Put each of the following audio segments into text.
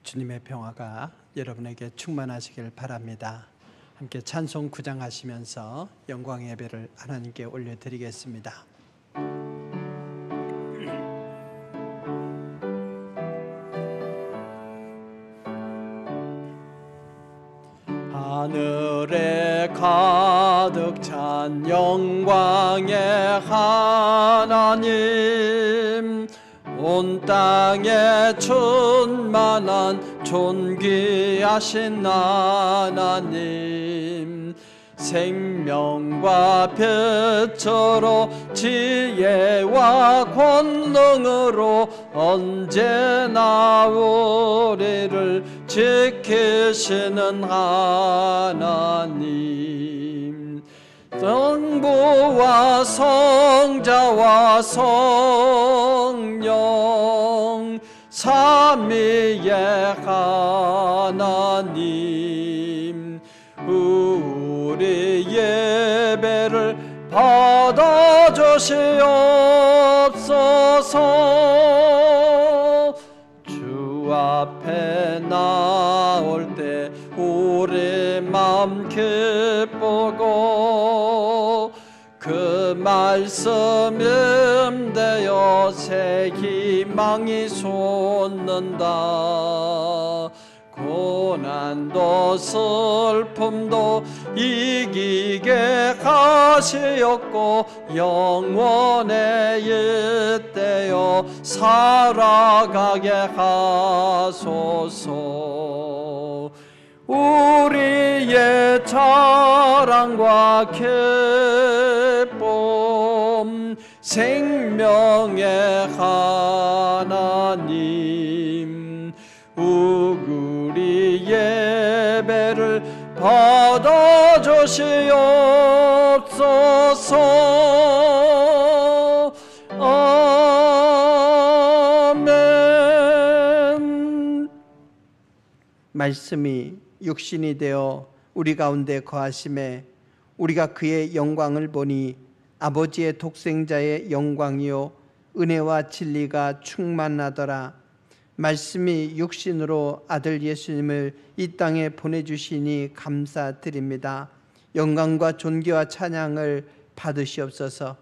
주님의 평화가 여러분에게 충만하시길 바랍니다. 함께 찬송 구장하시면서 영광 예배를 하나님께 올려드리겠습니다. 하늘에 가득 찬 영광의 하나님, 온 땅에 충만한 존귀하신 하나님, 생명과 빛으로 지혜와 권능으로 언제나 우리를 지키시는 하나님, 성부와 성자와 성령 삼위의 하나님, 우리 예배를 받아주시옵소서. 주 앞에 나올 때 우리 마음 기쁘고, 그 말씀 임되어 새 희망이 솟는다. 고난도 슬픔도 이기게 하시었고, 영원에 잇대어 살아가게 하소서. 우리의 자랑과 기쁨, 생명의 하나님, 우리 예배를 받아주시옵소서. 아멘. 말씀이 육신이 되어 우리 가운데 거하심에 우리가 그의 영광을 보니 아버지의 독생자의 영광이요 은혜와 진리가 충만하더라. 말씀이 육신으로 아들 예수님을 이 땅에 보내주시니 감사드립니다. 영광과 존귀와 찬양을 받으시옵소서.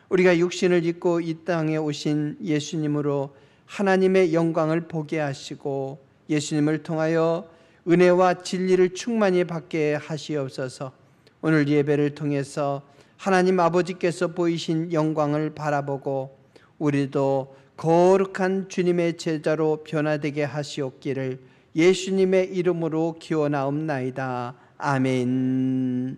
우리가 육신을 입고 이 땅에 오신 예수님으로 하나님의 영광을 보게 하시고, 예수님을 통하여 은혜와 진리를 충만히 받게 하시옵소서. 오늘 예배를 통해서 하나님 아버지께서 보이신 영광을 바라보고 우리도 거룩한 주님의 제자로 변화되게 하시옵기를 예수님의 이름으로 기원하옵나이다. 아멘.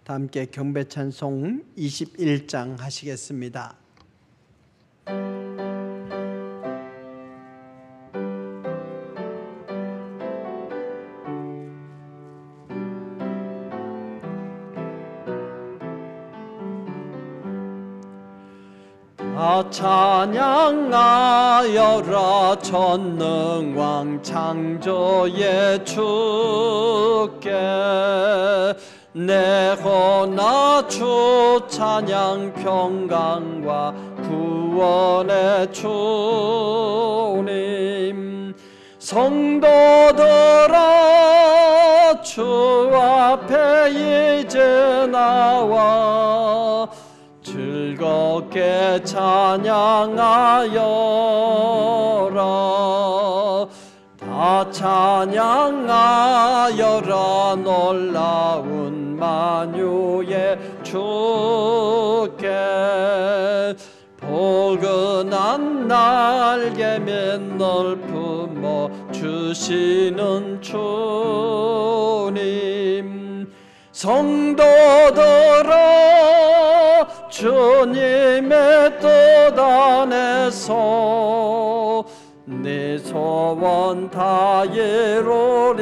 다 함께 경배 찬송 21장 하시겠습니다. 다 찬양하여라 전능왕 창조의 주께, 내 허나 주 찬양 평강과 구원의 주님, 성도들아 주 앞에 이제 나와 즐겁게 찬양하여라. 다 찬양하여라 놀라운 만유의 주께, 포근한 날개 밑널 품어 주시는 주님, 성도들아 주님의 뜻 안에서 내 소원 다 이루리라.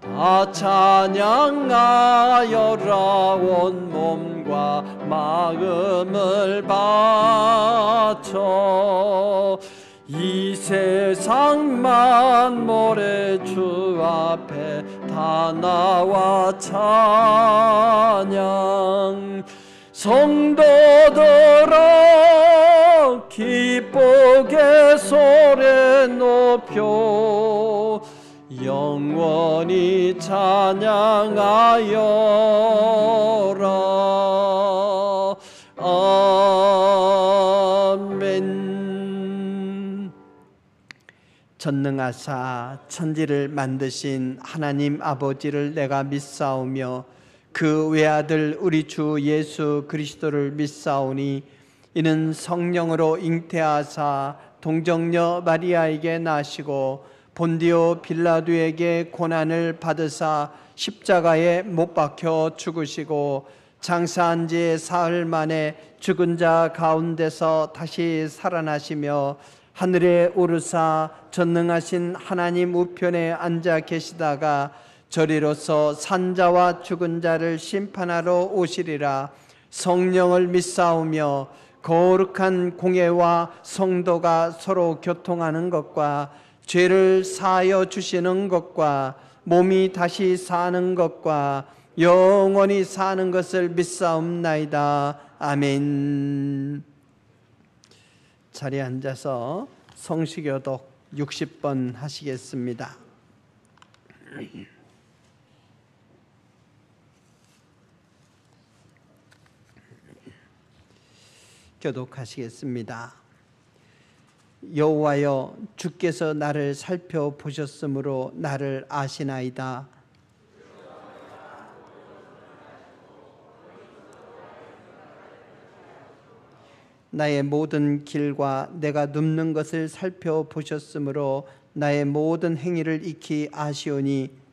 다 찬양하여라. 온 몸과 마음을 바쳐 이 세상 만물의 주 앞에 다 나와 찬양. 성도들아 기쁘게 소리 높여 영원히 찬양하여라. 아멘. 전능하사 천지를 만드신 하나님 아버지를 내가 믿사오며 그 외아들 우리 주 예수 그리스도를 믿사오니 이는 성령으로 잉태하사 동정녀 마리아에게 나시고 본디오 빌라도에게 고난을 받으사 십자가에 못 박혀 죽으시고 장사한 지 사흘 만에 죽은 자 가운데서 다시 살아나시며 하늘에 오르사 전능하신 하나님 우편에 앉아 계시다가 저리로서 산자와 죽은 자를 심판하러 오시리라. 성령을 믿사오며 거룩한 공예와 성도가 서로 교통하는 것과 죄를 사하여 주시는 것과 몸이 다시 사는 것과 영원히 사는 것을 믿사옵나이다. 아멘. 자리에 앉아서 성시교독 60번 하시겠습니다. 교독하시겠습니다. 여호와여, 주께서 나를 살펴보셨으므로 나를 아시나이다. 나의 모든 길과 내가 눕는 것을 살펴보셨으므로 나의 모든 행위를 익히 아시오니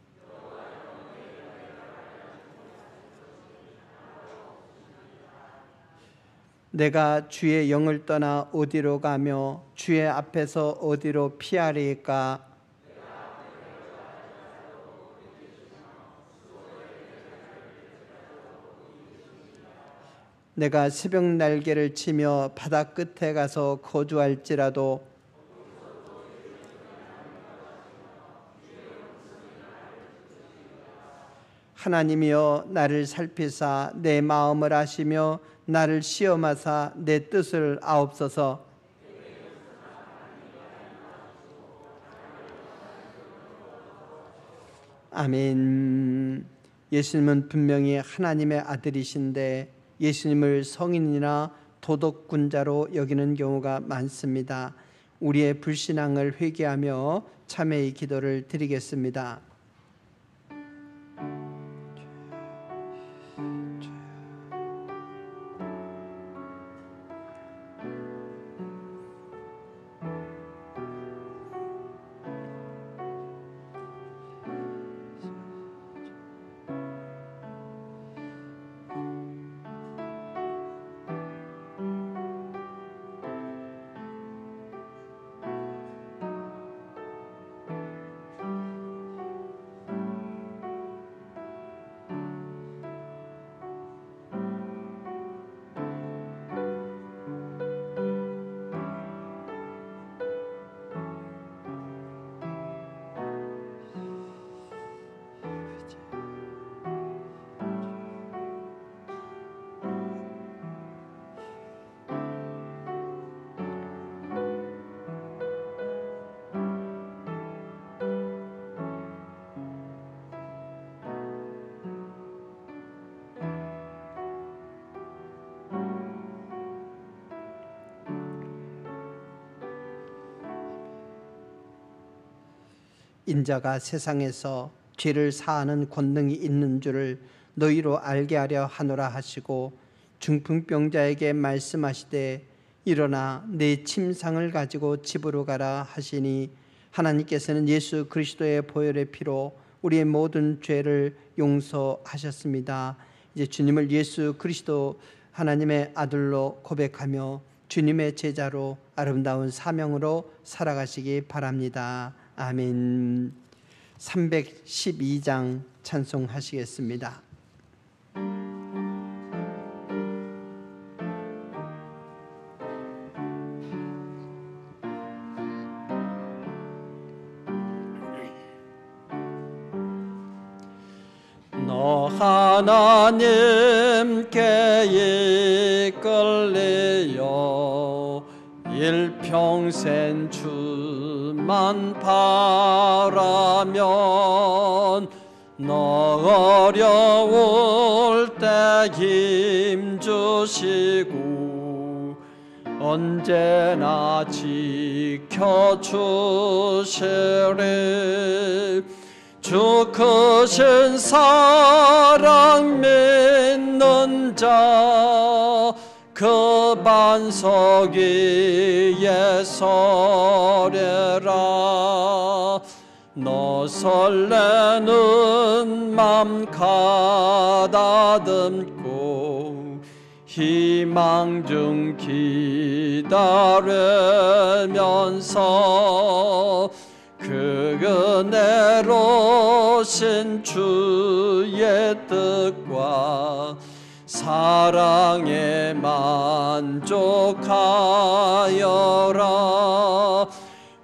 내가 주의 영을 떠나 어디로 가며 주의 앞에서 어디로 피하리까? 내가 새벽 날개를 치며 바다 끝에 가서 거주할지라도 하나님이여 나를 살피사 내 마음을 아시며 나를 시험하사 내 뜻을 아옵소서. 아멘. 예수님은 분명히 하나님의 아들이신데 예수님을 성인이나 도덕군자로 여기는 경우가 많습니다. 우리의 불신앙을 회개하며 참회의 기도를 드리겠습니다. 인자가 세상에서 죄를 사하는 권능이 있는 줄을 너희로 알게 하려 하노라 하시고 중풍병자에게 말씀하시되 일어나 내 침상을 가지고 집으로 가라 하시니 하나님께서는 예수 그리스도의 보혈의 피로 우리의 모든 죄를 용서하셨습니다. 이제 주님을 예수 그리스도 하나님의 아들로 고백하며 주님의 제자로 아름다운 사명으로 살아가시기 바랍니다. 아멘. 312장 찬송하시겠습니다. 너 하나님께 이끌리어 일평생 주만 바라면 너 어려울 때 힘주시고 언제나 지켜주시리. 주 크신 사랑 믿는 자 그 반석 위에 서리라. 너 설레는 맘 가다듬고 희망 중 기다리면서 그 은혜로신 주의 뜻과 사랑에 만족하여라.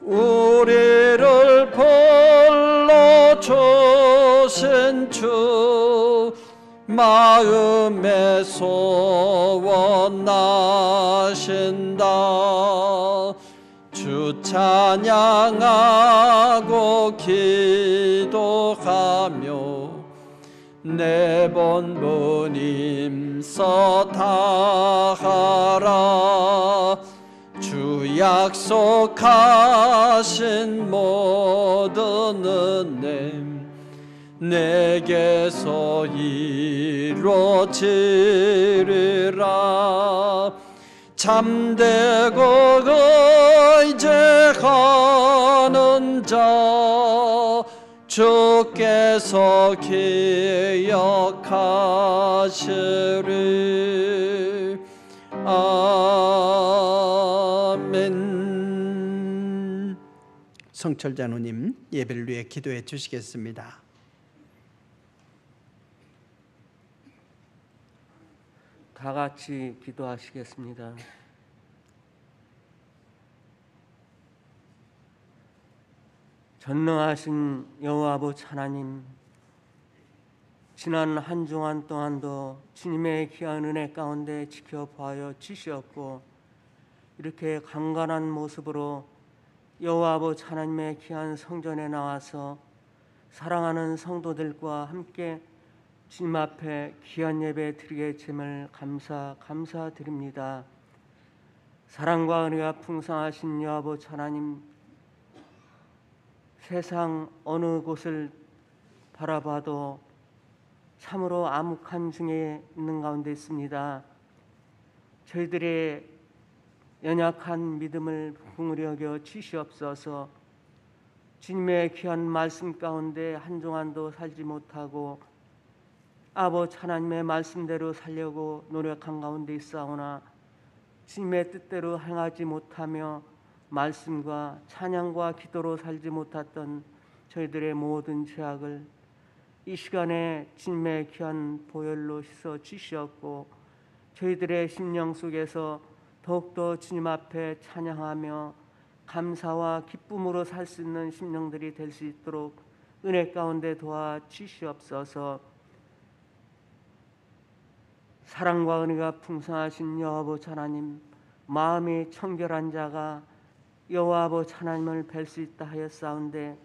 우리를 불러주신 주 마음에 소원하신다. 주 찬양하고 기도하며 내 본분 힘써 다하라. 주 약속하신 모든 은혜 내게서 이루어지리라. 참되고 의지하는 자 주께서 기억하시리. 아멘. 성철자노님 예배를 위해 기도해 주시겠습니다. 다 같이 기도하시겠습니다. 전능하신 여호와 아버지 하나님, 지난 한 주간 동안도 주님의 귀한 은혜 가운데 지켜봐여 주시었고 이렇게 강건한 모습으로 여호와 아버지 하나님의 귀한 성전에 나와서 사랑하는 성도들과 함께 주님 앞에 귀한 예배 드리게 됨을 감사드립니다. 사랑과 은혜가 풍성하신 여호와 아버지 하나님, 세상 어느 곳을 바라봐도 참으로 암흑한 중에 있는 가운데 있습니다. 저희들의 연약한 믿음을 긍휼히 여겨 주시옵소서. 주님의 귀한 말씀 가운데 한동안도 살지 못하고 아버지 하나님의 말씀대로 살려고 노력한 가운데 있사오나 주님의 뜻대로 행하지 못하며 말씀과 찬양과 기도로 살지 못했던 저희들의 모든 죄악을 이 시간에 주님의 귀한 보혈로 씻어 주시었고 저희들의 심령 속에서 더욱더 주님 앞에 찬양하며 감사와 기쁨으로 살 수 있는 심령들이 될 수 있도록 은혜 가운데 도와 주시옵소서. 사랑과 은혜가 풍성하신 여호와 아버지 하나님, 마음이 청결한 자가 여호와 아버지 하나님을 뵐 수 있다 하였사온데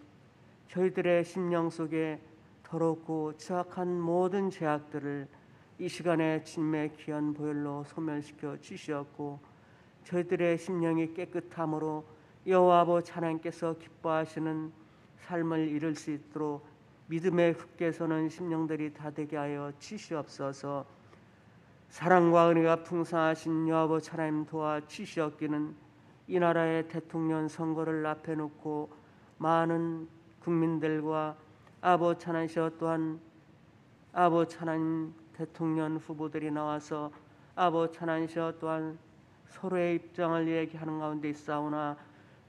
저희들의 심령 속에 더럽고 추악한 모든 죄악들을 이 시간에 주님의 귀한 보혈로 소멸시켜 주시었고 저희들의 심령이 깨끗함으로 여호와 아버지 하나님께서 기뻐하시는 삶을 이룰 수 있도록 믿음의 굳게 서는 심령들이 다 되게 하여 주시옵소서. 사랑과 은혜가 풍성하신 여호와 아버지 하나님 도와 주시었기는 이 나라의 대통령 선거를 앞에 놓고 많은 국민들과 아버지 하나님이시여 또한 아버지 하나님 대통령 후보들이 나와서 아버지 하나님이시여 또한 서로의 입장을 얘기하는 가운데 있사오나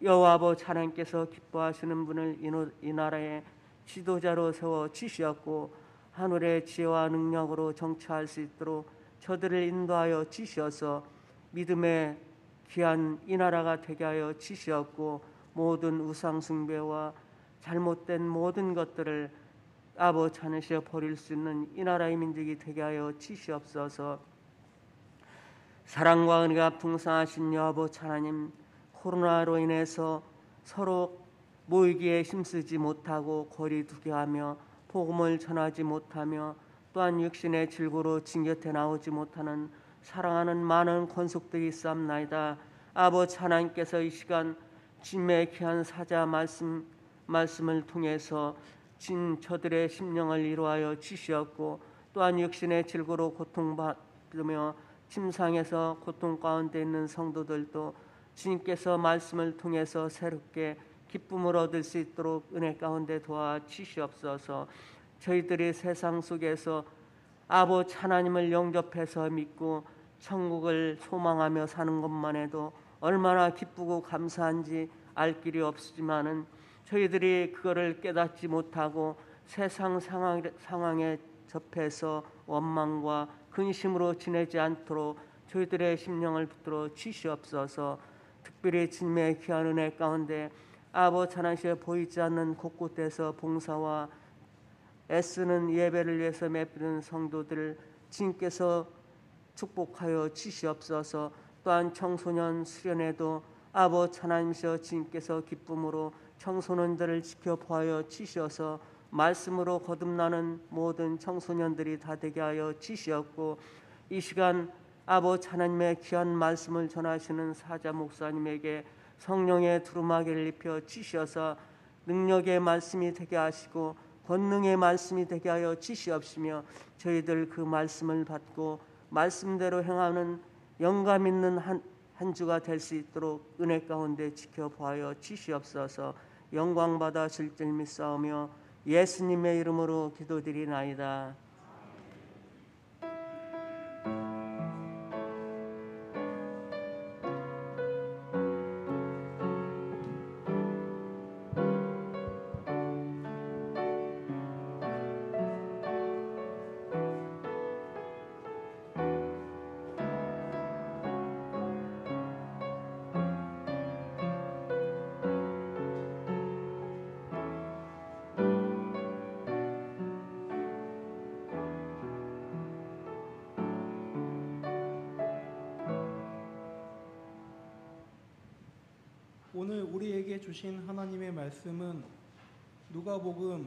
여호와 아버지 하나님께서 기뻐하시는 분을 이 나라의 지도자로 세워 주시었고 하늘의 지혜와 능력으로 정치할 수 있도록 저들을 인도하여 주시어서 믿음의 귀한 이 나라가 되게 하여 주시었고 모든 우상 숭배와 잘못된 모든 것들을 아버지 하나님께서 버릴 수 있는 이 나라의 민족이 되게 하여 주시옵소서. 사랑과 은혜가 풍성하신 여아버지 하나님, 코로나로 인해서 서로 모이기에 힘쓰지 못하고 거리 두게 하며 복음을 전하지 못하며 또한 육신의 질고로 징곁에 나오지 못하는 사랑하는 많은 권속들이 있사옵나이다. 아버지 하나님께서 이 시간 주님의 귀한 사자 말씀을 통해서 저들의 심령을 이루하여 주시었고 또한 육신의 질고로 고통받으며 침상에서 고통 가운데 있는 성도들도 주님께서 말씀을 통해서 새롭게 기쁨을 얻을 수 있도록 은혜 가운데 도와 주시옵소서. 저희들이 세상 속에서 아버지 하나님을 영접해서 믿고 천국을 소망하며 사는 것만 해도 얼마나 기쁘고 감사한지 알 길이 없지만은 저희들이 그거를 깨닫지 못하고 세상 상황에 접해서 원망과 근심으로 지내지 않도록 저희들의 심령을 붙들어 주시옵소서. 특별히 주님의 귀한 은혜 가운데 아버지 하나님께 보이지 않는 곳곳에서 봉사와 애쓰는 예배를 위해서 매비는 성도들을 주님께서 축복하여 주시옵소서. 또한 청소년 수련회도 아버지 하나님께서 주님께서 기쁨으로 청소년들을 지켜보아 주시어서 말씀으로 거듭나는 모든 청소년들이 다 되게 하여 주시었고 이 시간 아버지 하나님의 귀한 말씀을 전하시는 사자 목사님에게 성령의 두루마기를 입혀 주시어서 능력의 말씀이 되게 하시고 권능의 말씀이 되게 하여 주시옵시며 저희들 그 말씀을 받고 말씀대로 행하는 영감 있는 한 주가 될 수 있도록 은혜 가운데 지켜보아 주시옵소서. 영광 받아 줄 줄 믿사오며 예수님의 이름으로 기도드리나이다. 오늘 우리에게 주신 하나님의 말씀은 누가복음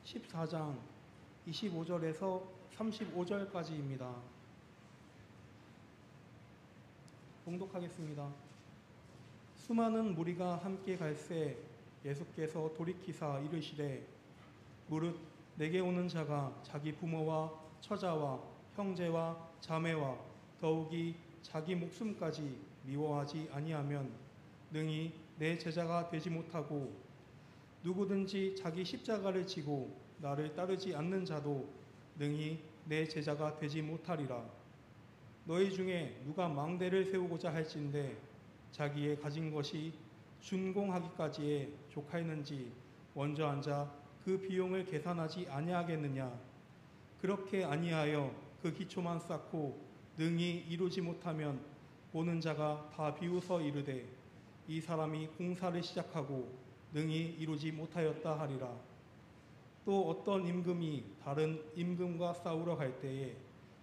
14장 25절에서 35절까지입니다. 봉독하겠습니다. 수많은 무리가 함께 갈새 예수께서 돌이키사 이르시되 무릇 내게 오는 자가 자기 부모와 처자와 형제와 자매와 더욱이 자기 목숨까지 미워하지 아니하면 능히 내 제자가 되지 못하고 누구든지 자기 십자가를 지고 나를 따르지 않는 자도 능히 내 제자가 되지 못하리라. 너희 중에 누가 망대를 세우고자 할진대 자기의 가진 것이 준공하기까지에 족하였는지 먼저 앉아 그 비용을 계산하지 아니하겠느냐. 그렇게 아니하여 그 기초만 쌓고 능히 이루지 못하면 보는 자가 다 비웃어 이르되 이 사람이 공사를 시작하고 능히 이루지 못하였다 하리라. 또 어떤 임금이 다른 임금과 싸우러 갈 때에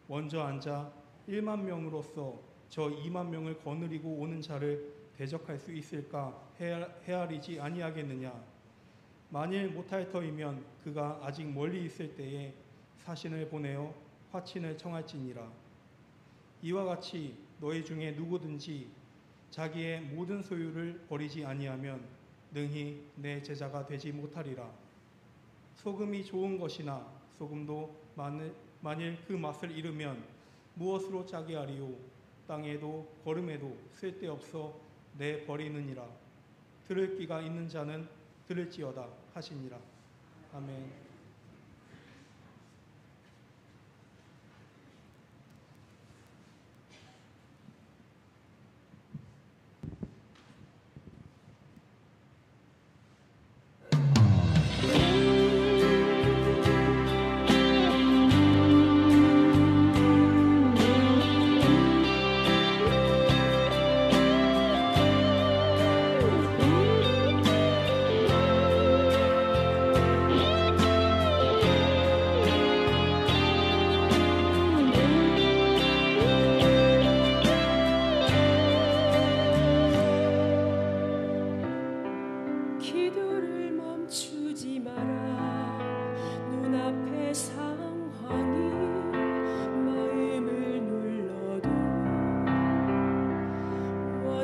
먼저 앉아 1만 명으로서 저 2만 명을 거느리고 오는 자를 대적할 수 있을까 헤아리지 아니하겠느냐. 만일 못할 터이면 그가 아직 멀리 있을 때에 사신을 보내어 화친을 청할지니라. 이와 같이 너희 중에 누구든지 자기의 모든 소유를 버리지 아니하면 능히 내 제자가 되지 못하리라. 소금이 좋은 것이나 소금도 만일 그 맛을 잃으면 무엇으로 짜게 하리요. 땅에도 거름에도 쓸데없어 내버리느니라. 들을 귀가 있는 자는 들을지어다 하시니라. 아멘.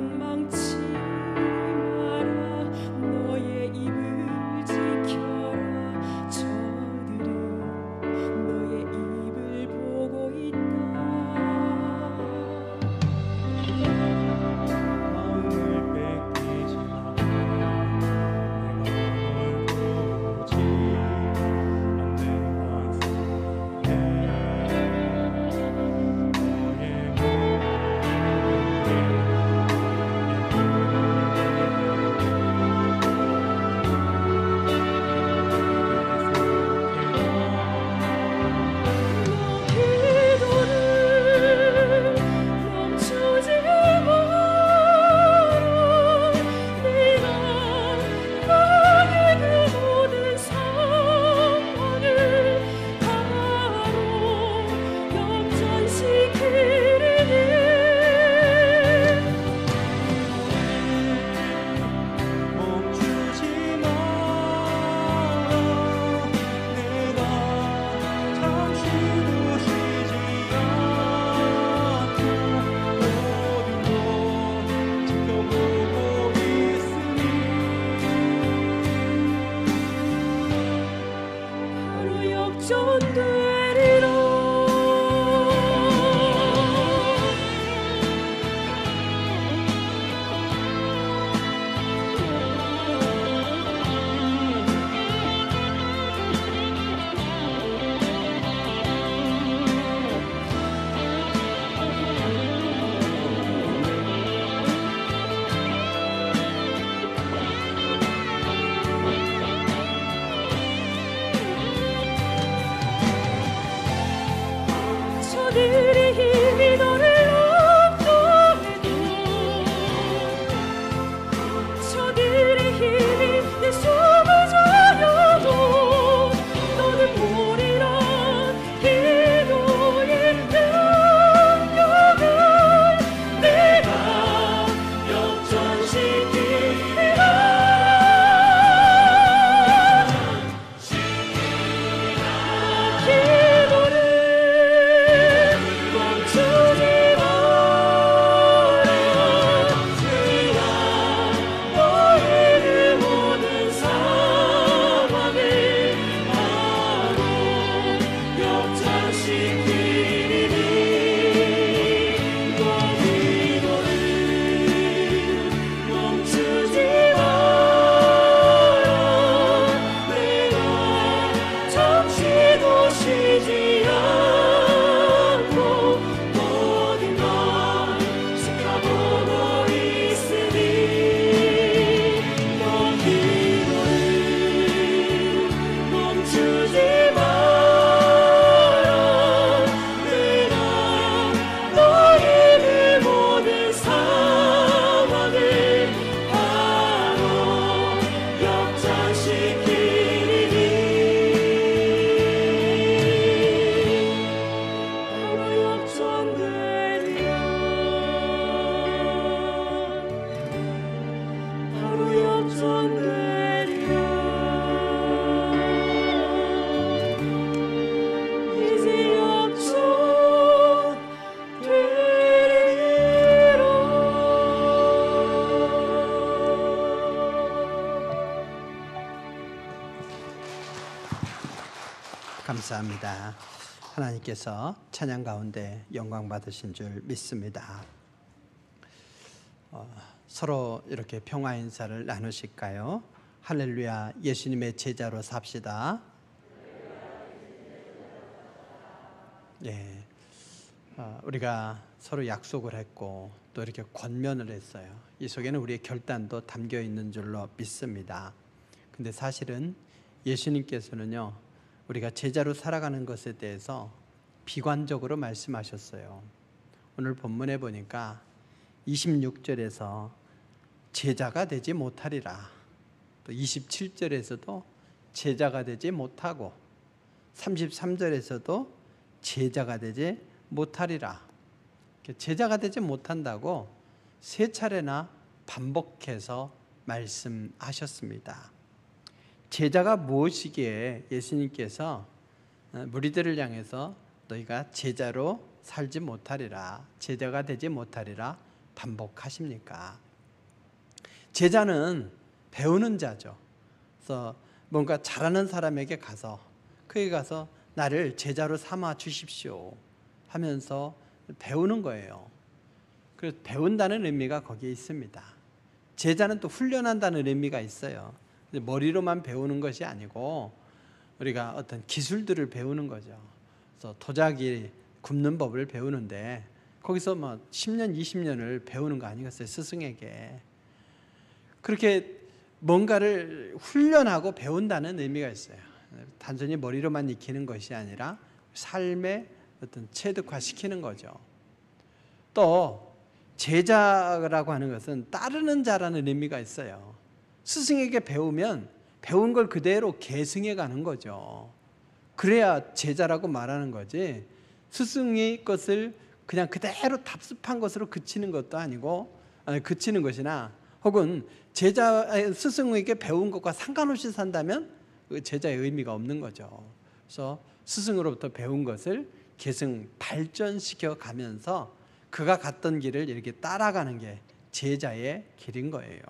원망치 마라. 너의 입을 지켜라. 저들은 너의 입을 보고 있다. 마음을 뺏기지 마. 내가 널 보지 않는 한순간에 기도를 멈추지 마라. 내가 나의 그 모든 상황을 바로 역전시키리니. 멈추지 마. 내가 잠시도 쉬지 않고 모든 걸 지켜보고 있으니 바로 역전되리라. 저들의 힘이 너를 압도해도, 저들의 힘이 내 숨을 잠겨도 너는 보리라. 기도의 능력을 내가 역전시키리라. 기도를 멈추지 마라. 네가 너의 그 모든 상황을 바로 역전시키리니. 너 기도를 멈추지 마라. 내가 잠시도 쉬지 않고 모든 걸 지켜보고 있으니. 너 기도를 멈추지 마라. 내가 너의 그 모든 상황을 바로 역전시키리니. 바로 역전되리라. 바로 역전되리라. 이제 역전되리라. 감사합니다. 하나님께서 찬양 가운데 영광 받으신 줄 믿습니다. 서로 이렇게 평화 인사를 나누실까요? 할렐루야, 예수님의 제자로 삽시다. 예, 우리가 서로 약속을 했고 또 이렇게 권면을 했어요. 이 속에는 우리의 결단도 담겨 있는 줄로 믿습니다. 근데 사실은 예수님께서는요, 우리가 제자로 살아가는 것에 대해서 비관적으로 말씀하셨어요. 오늘 본문에 보니까 26절에서 제자가 되지 못하리라, 또 27절에서도 제자가 되지 못하고 33절에서도 제자가 되지 못하리라. 제자가 되지 못한다고 세 차례나 반복해서 말씀하셨습니다. 제자가 무엇이기에 예수님께서 무리들을 향해서 너희가 제자로 살지 못하리라, 제자가 되지 못하리라 반복하십니까? 제자는 배우는 자죠. 그래서 뭔가 잘하는 사람에게 가서 그에 가서 나를 제자로 삼아 주십시오 하면서 배우는 거예요. 그래서 배운다는 의미가 거기에 있습니다. 제자는 또 훈련한다는 의미가 있어요. 머리로만 배우는 것이 아니고 우리가 어떤 기술들을 배우는 거죠. 그래서 도자기 굽는 법을 배우는데 거기서 뭐 10년, 20년을 배우는 거 아니겠어요? 스승에게. 그렇게 뭔가를 훈련하고 배운다는 의미가 있어요. 단순히 머리로만 익히는 것이 아니라 삶에 어떤 체득화시키는 거죠. 또 제자라고 하는 것은 따르는 자라는 의미가 있어요. 스승에게 배우면 배운 걸 그대로 계승해 가는 거죠. 그래야 제자라고 말하는 거지, 스승의 것을 그냥 그대로 답습한 것으로 그치는 것도 아니고, 그치는 것이나 혹은 스승에게 배운 것과 상관없이 산다면 그 제자의 의미가 없는 거죠. 그래서 스승으로부터 배운 것을 계승 발전시켜 가면서 그가 갔던 길을 이렇게 따라가는 게 제자의 길인 거예요.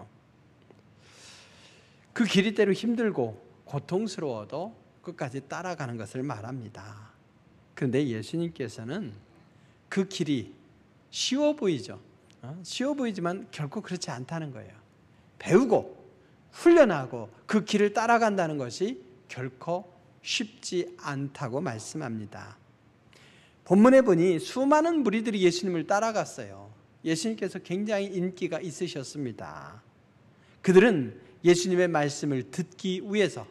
그 길이 때로 힘들고 고통스러워도 끝까지 따라가는 것을 말합니다. 그런데 예수님께서는 그 길이 쉬워 보이죠. 쉬워 보이지만 결코 그렇지 않다는 거예요. 배우고 훈련하고 그 길을 따라간다는 것이 결코 쉽지 않다고 말씀합니다. 본문에 보니 수많은 무리들이 예수님을 따라갔어요. 예수님께서 굉장히 인기가 있으셨습니다. 그들은 예수님의 말씀을 듣기 위해서,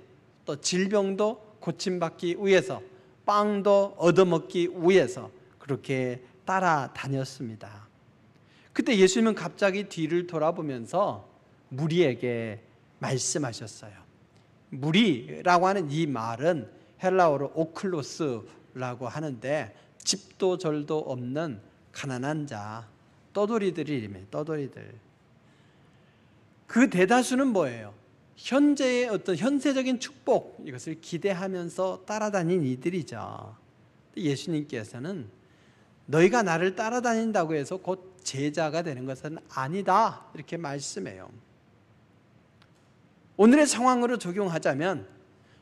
또 질병도 고침받기 위해서, 빵도 얻어먹기 위해서 그렇게 따라다녔습니다. 그때 예수님은 갑자기 뒤를 돌아보면서 무리에게 말씀하셨어요. 무리라고 하는 이 말은 헬라어로 오클로스라고 하는데 집도 절도 없는 가난한 자, 떠돌이들이 이름이에요. 떠돌이들. 그 대다수는 뭐예요? 현재의 어떤 현세적인 축복, 이것을 기대하면서 따라다닌 이들이죠. 예수님께서는 너희가 나를 따라다닌다고 해서 곧 제자가 되는 것은 아니다, 이렇게 말씀해요. 오늘의 상황으로 적용하자면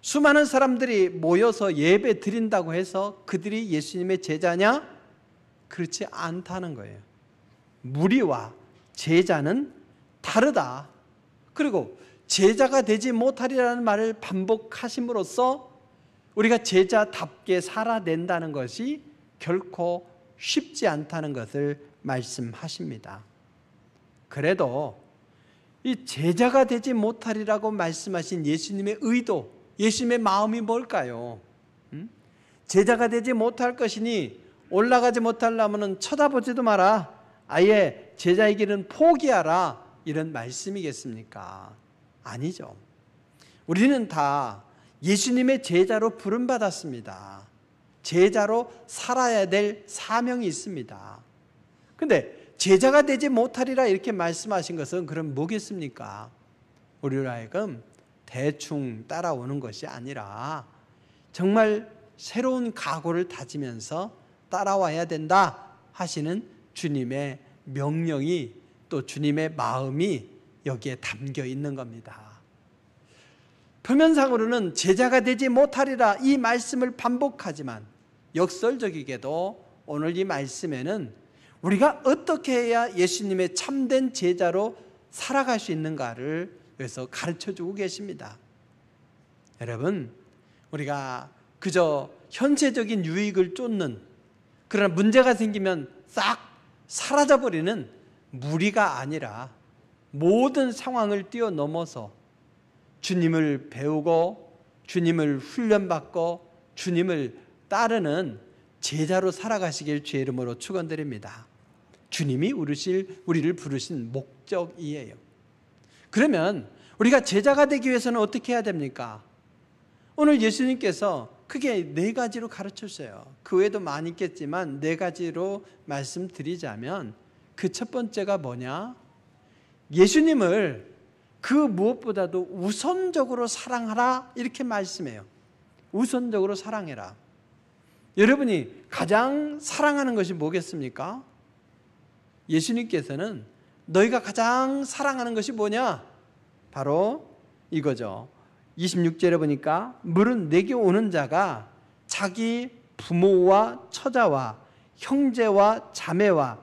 수많은 사람들이 모여서 예배 드린다고 해서 그들이 예수님의 제자냐? 그렇지 않다는 거예요. 무리와 제자는 다르다. 그리고 제자가 되지 못하리라는 말을 반복하심으로써 우리가 제자답게 살아낸다는 것이 결코 쉽지 않다는 것을 말씀하십니다. 그래도 이 제자가 되지 못하리라고 말씀하신 예수님의 의도, 예수님의 마음이 뭘까요? 제자가 되지 못할 것이니 올라가지 못하려면 쳐다보지도 마라, 아예 제자의 길은 포기하라, 이런 말씀이겠습니까? 아니죠. 우리는 다 예수님의 제자로 부름받았습니다. 제자로 살아야 될 사명이 있습니다. 그런데 제자가 되지 못하리라 이렇게 말씀하신 것은 그럼 뭐겠습니까? 우리로 하여금 대충 따라오는 것이 아니라 정말 새로운 각오를 다지면서 따라와야 된다 하시는 주님의 명령이, 또 주님의 마음이 여기에 담겨 있는 겁니다. 표면상으로는 제자가 되지 못하리라 이 말씀을 반복하지만 역설적이게도 오늘 이 말씀에는 우리가 어떻게 해야 예수님의 참된 제자로 살아갈 수 있는가를 여기서 가르쳐주고 계십니다. 여러분, 우리가 그저 현세적인 유익을 쫓는, 그러나 문제가 생기면 싹 사라져버리는 무리가 아니라 모든 상황을 뛰어넘어서 주님을 배우고 주님을 훈련받고 주님을 따르는 제자로 살아가시길 주의 이름으로 축원드립니다. 주님이 우리를 부르신 목적이에요. 그러면 우리가 제자가 되기 위해서는 어떻게 해야 됩니까? 오늘 예수님께서 크게 4가지로 가르쳤어요. 그 외에도 많이 있겠지만 4가지로 말씀드리자면 그 첫 번째가 뭐냐? 예수님을 그 무엇보다도 우선적으로 사랑하라, 이렇게 말씀해요. 우선적으로 사랑해라. 여러분이 가장 사랑하는 것이 뭐겠습니까? 예수님께서는 너희가 가장 사랑하는 것이 뭐냐? 바로 이거죠. 26절에 보니까 물은 내게 오는 자가 자기 부모와 처자와 형제와 자매와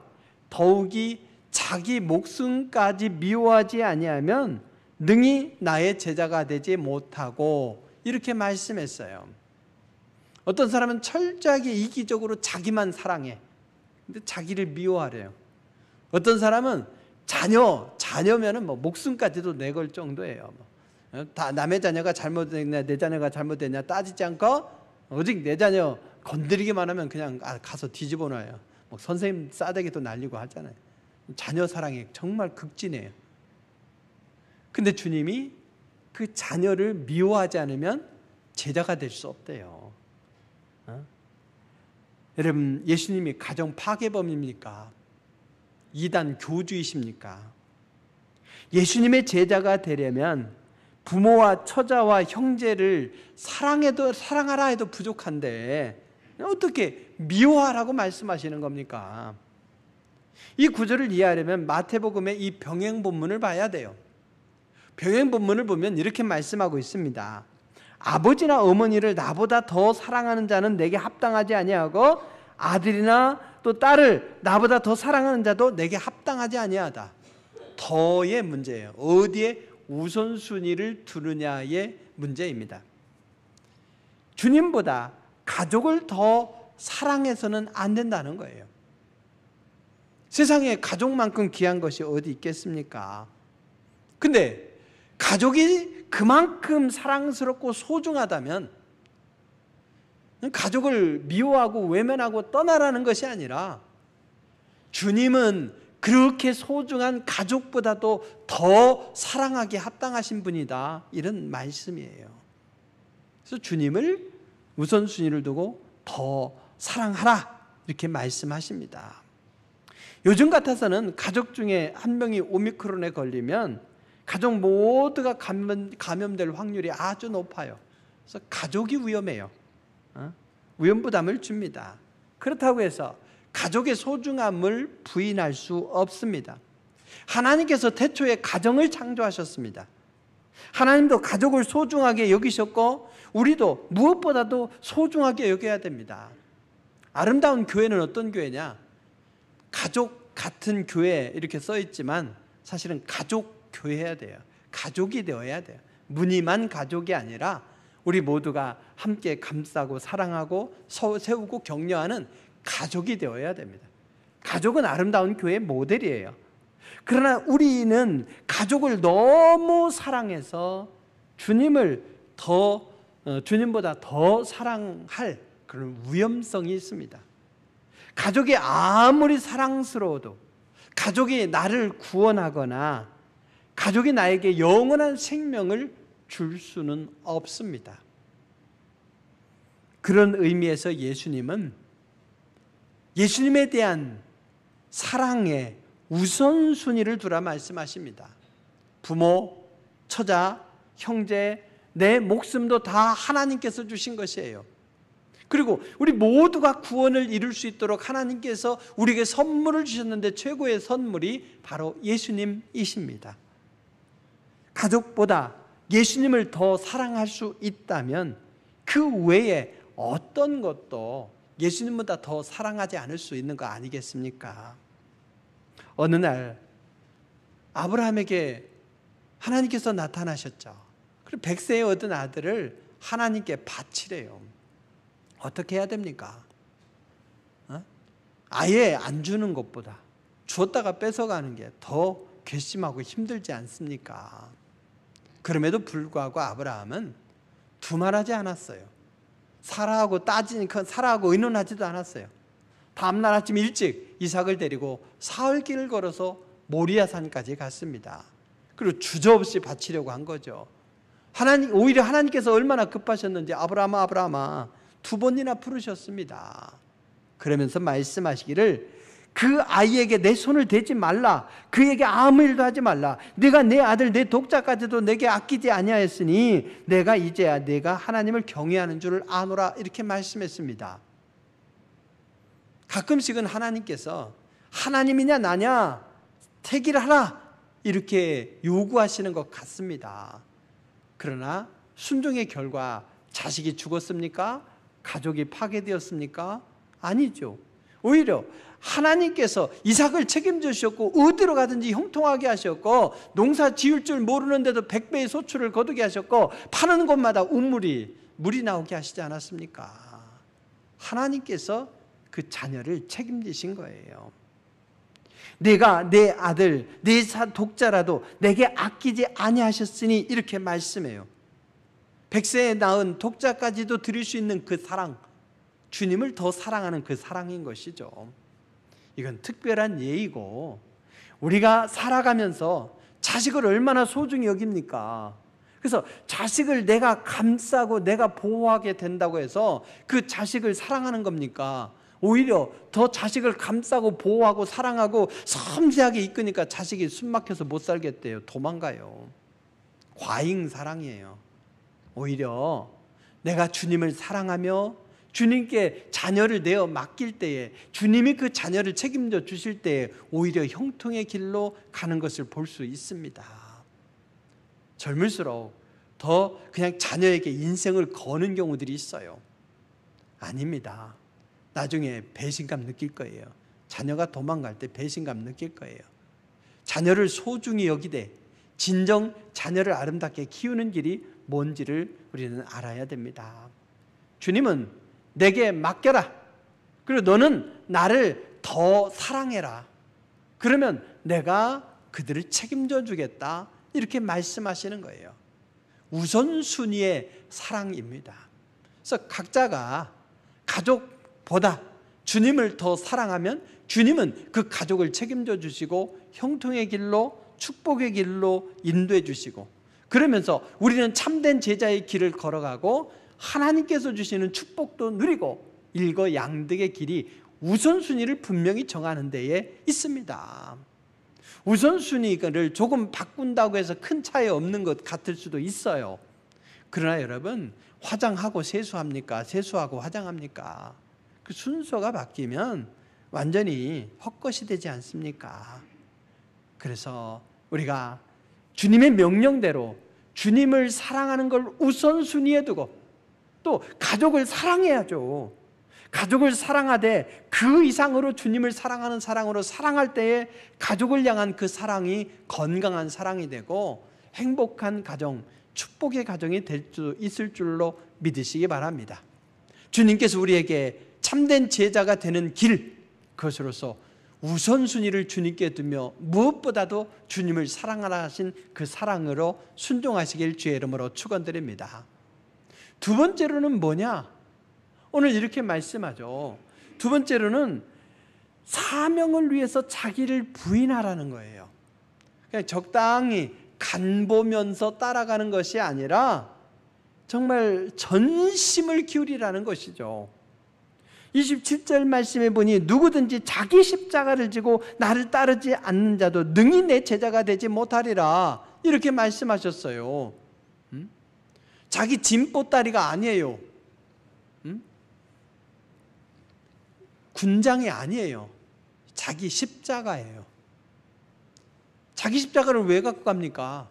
더욱이 자기 목숨까지 미워하지 아니하면 능히 나의 제자가 되지 못하고, 이렇게 말씀했어요. 어떤 사람은 철저하게 이기적으로 자기만 사랑해. 근데 자기를 미워하래요. 어떤 사람은 자녀면은 뭐 목숨까지도 내걸 정도예요. 다 남의 자녀가 잘못됐냐 내 자녀가 잘못됐냐 따지지 않고 오직 내 자녀 건드리기만 하면 그냥 가서 뒤집어 놔요. 뭐 선생님 싸대기도 날리고 하잖아요. 자녀 사랑이 정말 극진해요. 근데 주님이 그 자녀를 미워하지 않으면 제자가 될 수 없대요. 여러분, 예수님이 가정 파괴범입니까? 이단 교주이십니까? 예수님의 제자가 되려면 부모와 처자와 형제를 사랑하라 해도 부족한데 어떻게 미워하라고 말씀하시는 겁니까? 이 구절을 이해하려면 마태복음의 이 병행 본문을 봐야 돼요. 병행 본문을 보면 이렇게 말씀하고 있습니다. 아버지나 어머니를 나보다 더 사랑하는 자는 내게 합당하지 아니하고 아들이나 또 딸을 나보다 더 사랑하는 자도 내게 합당하지 아니하다. 더의 문제예요. 어디에 우선순위를 두느냐의 문제입니다. 주님보다 가족을 더 사랑해서는 안 된다는 거예요. 세상에 가족만큼 귀한 것이 어디 있겠습니까? 근데 가족이 그만큼 사랑스럽고 소중하다면 가족을 미워하고 외면하고 떠나라는 것이 아니라 주님은 그렇게 소중한 가족보다도 더 사랑하기에 합당하신 분이다, 이런 말씀이에요. 그래서 주님을 우선순위를 두고 더 사랑하라, 이렇게 말씀하십니다. 요즘 같아서는 가족 중에 한 명이 오미크론에 걸리면 가족 모두가 감염될 확률이 아주 높아요. 그래서 가족이 위험해요. 위험부담을 줍니다. 그렇다고 해서 가족의 소중함을 부인할 수 없습니다. 하나님께서 태초에 가정을 창조하셨습니다. 하나님도 가족을 소중하게 여기셨고 우리도 무엇보다도 소중하게 여겨야 됩니다. 아름다운 교회는 어떤 교회냐? 가족 같은 교회 이렇게 써 있지만 사실은 가족 교회해야 돼요. 가족이 되어야 돼요. 무늬만 가족이 아니라 우리 모두가 함께 감싸고 사랑하고 세우고 격려하는 가족이 되어야 됩니다. 가족은 아름다운 교회의 모델이에요. 그러나 우리는 가족을 너무 사랑해서 주님보다 더 사랑할 그런 위험성이 있습니다. 가족이 아무리 사랑스러워도 가족이 나를 구원하거나 가족이 나에게 영원한 생명을 줄 수는 없습니다. 그런 의미에서 예수님은 예수님에 대한 사랑에 우선순위를 두라 말씀하십니다. 부모, 처자, 형제, 내 목숨도 다 하나님께서 주신 것이에요. 그리고 우리 모두가 구원을 이룰 수 있도록 하나님께서 우리에게 선물을 주셨는데 최고의 선물이 바로 예수님이십니다. 가족보다 예수님을 더 사랑할 수 있다면 그 외에 어떤 것도 예수님보다 더 사랑하지 않을 수 있는 거 아니겠습니까? 어느 날 아브라함에게 하나님께서 나타나셨죠. 그리고 100세에 얻은 아들을 하나님께 바치래요. 어떻게 해야 됩니까? 아예 안 주는 것보다 주었다가 뺏어가는 게 더 괘씸하고 힘들지 않습니까? 그럼에도 불구하고 아브라함은 두말하지 않았어요. 사라하고 의논하지도 않았어요. 다음날 아침 일찍 이삭을 데리고 사흘길을 걸어서 모리아산까지 갔습니다. 그리고 주저없이 바치려고 한 거죠. 오히려 하나님께서 얼마나 급하셨는지 아브라함아 2번이나 부르셨습니다. 그러면서 말씀하시기를 그 아이에게 내 손을 대지 말라. 그에게 아무 일도 하지 말라. 네가 내 아들 내 독자까지도 내게 아끼지 아니하였으니 내가 이제야 네가 하나님을 경외하는 줄을 아노라, 이렇게 말씀했습니다. 가끔씩은 하나님께서 하나님이냐 나냐 택일하라 이렇게 요구하시는 것 같습니다. 그러나 순종의 결과 자식이 죽었습니까? 가족이 파괴되었습니까? 아니죠. 오히려 하나님께서 이삭을 책임져 주셨고 어디로 가든지 형통하게 하셨고 농사 지을 줄 모르는데도 100배의 소출을 거두게 하셨고 파는 곳마다 물이 나오게 하시지 않았습니까? 하나님께서 그 자녀를 책임지신 거예요. 내가 내 아들 내 독자라도 내게 아끼지 아니하셨으니 이렇게 말씀해요. 100세에 낳은 독자까지도 드릴 수 있는 그 사랑, 주님을 더 사랑하는 그 사랑인 것이죠. 이건 특별한 예의고 우리가 살아가면서 자식을 얼마나 소중히 여깁니까? 그래서 자식을 내가 감싸고 내가 보호하게 된다고 해서 그 자식을 사랑하는 겁니까? 오히려 더 자식을 감싸고 보호하고 사랑하고 섬세하게 이끄니까 자식이 숨막혀서 못 살겠대요. 도망가요. 과잉 사랑이에요. 오히려 내가 주님을 사랑하며 주님께 자녀를 내어 맡길 때에 주님이 그 자녀를 책임져 주실 때에 오히려 형통의 길로 가는 것을 볼 수 있습니다. 젊을수록 더 그냥 자녀에게 인생을 거는 경우들이 있어요. 아닙니다. 나중에 배신감 느낄 거예요. 자녀가 도망갈 때 배신감 느낄 거예요. 자녀를 소중히 여기되 진정 자녀를 아름답게 키우는 길이 뭔지를 우리는 알아야 됩니다. 주님은 내게 맡겨라. 그리고 너는 나를 더 사랑해라. 그러면 내가 그들을 책임져 주겠다. 이렇게 말씀하시는 거예요. 우선순위의 사랑입니다. 그래서 각자가 가족보다 주님을 더 사랑하면 주님은 그 가족을 책임져 주시고 형통의 길로 축복의 길로 인도해 주시고 그러면서 우리는 참된 제자의 길을 걸어가고 하나님께서 주시는 축복도 누리고 일거양득의 길이 우선순위를 분명히 정하는 데에 있습니다. 우선순위를 조금 바꾼다고 해서 큰 차이 없는 것 같을 수도 있어요. 그러나 여러분, 화장하고 세수합니까? 세수하고 화장합니까? 그 순서가 바뀌면 완전히 헛것이 되지 않습니까? 그래서 우리가 주님의 명령대로 주님을 사랑하는 걸 우선순위에 두고 또 가족을 사랑해야죠. 가족을 사랑하되 그 이상으로 주님을 사랑하는 사랑으로 사랑할 때에 가족을 향한 그 사랑이 건강한 사랑이 되고 행복한 가정, 축복의 가정이 될 수 있을 줄로 믿으시기 바랍니다. 주님께서 우리에게 참된 제자가 되는 길, 그것으로서 우선순위를 주님께 두며 무엇보다도 주님을 사랑하라 하신 그 사랑으로 순종하시길 주의 이름으로 축원드립니다. 두 번째로는 뭐냐? 오늘 이렇게 말씀하죠. 두 번째로는 사명을 위해서 자기를 부인하라는 거예요. 그냥 적당히 간보면서 따라가는 것이 아니라 정말 전심을 기울이라는 것이죠. 27절 말씀에 보니 누구든지 자기 십자가를 지고 나를 따르지 않는 자도 능히 내 제자가 되지 못하리라 이렇게 말씀하셨어요. 자기 짐보따리가 아니에요. 군장이 아니에요. 자기 십자가예요. 자기 십자가를 왜 갖고 갑니까?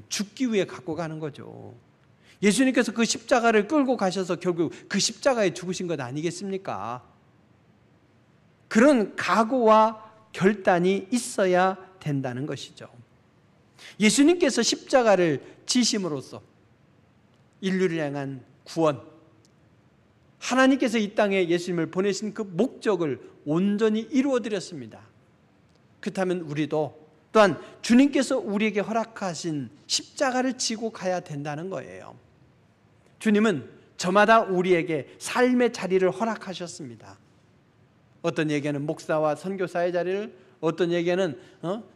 죽기 위해 갖고 가는 거죠. 예수님께서 그 십자가를 끌고 가셔서 결국 그 십자가에 죽으신 것 아니겠습니까? 그런 각오와 결단이 있어야 된다는 것이죠. 예수님께서 십자가를 지심으로써 인류를 향한 구원, 하나님께서 이 땅에 예수님을 보내신 그 목적을 온전히 이루어드렸습니다. 그렇다면 우리도 또한 주님께서 우리에게 허락하신 십자가를 지고 가야 된다는 거예요. 주님은 저마다 우리에게 삶의 자리를 허락하셨습니다. 어떤 얘기는 목사와 선교사의 자리를, 어떤 얘기는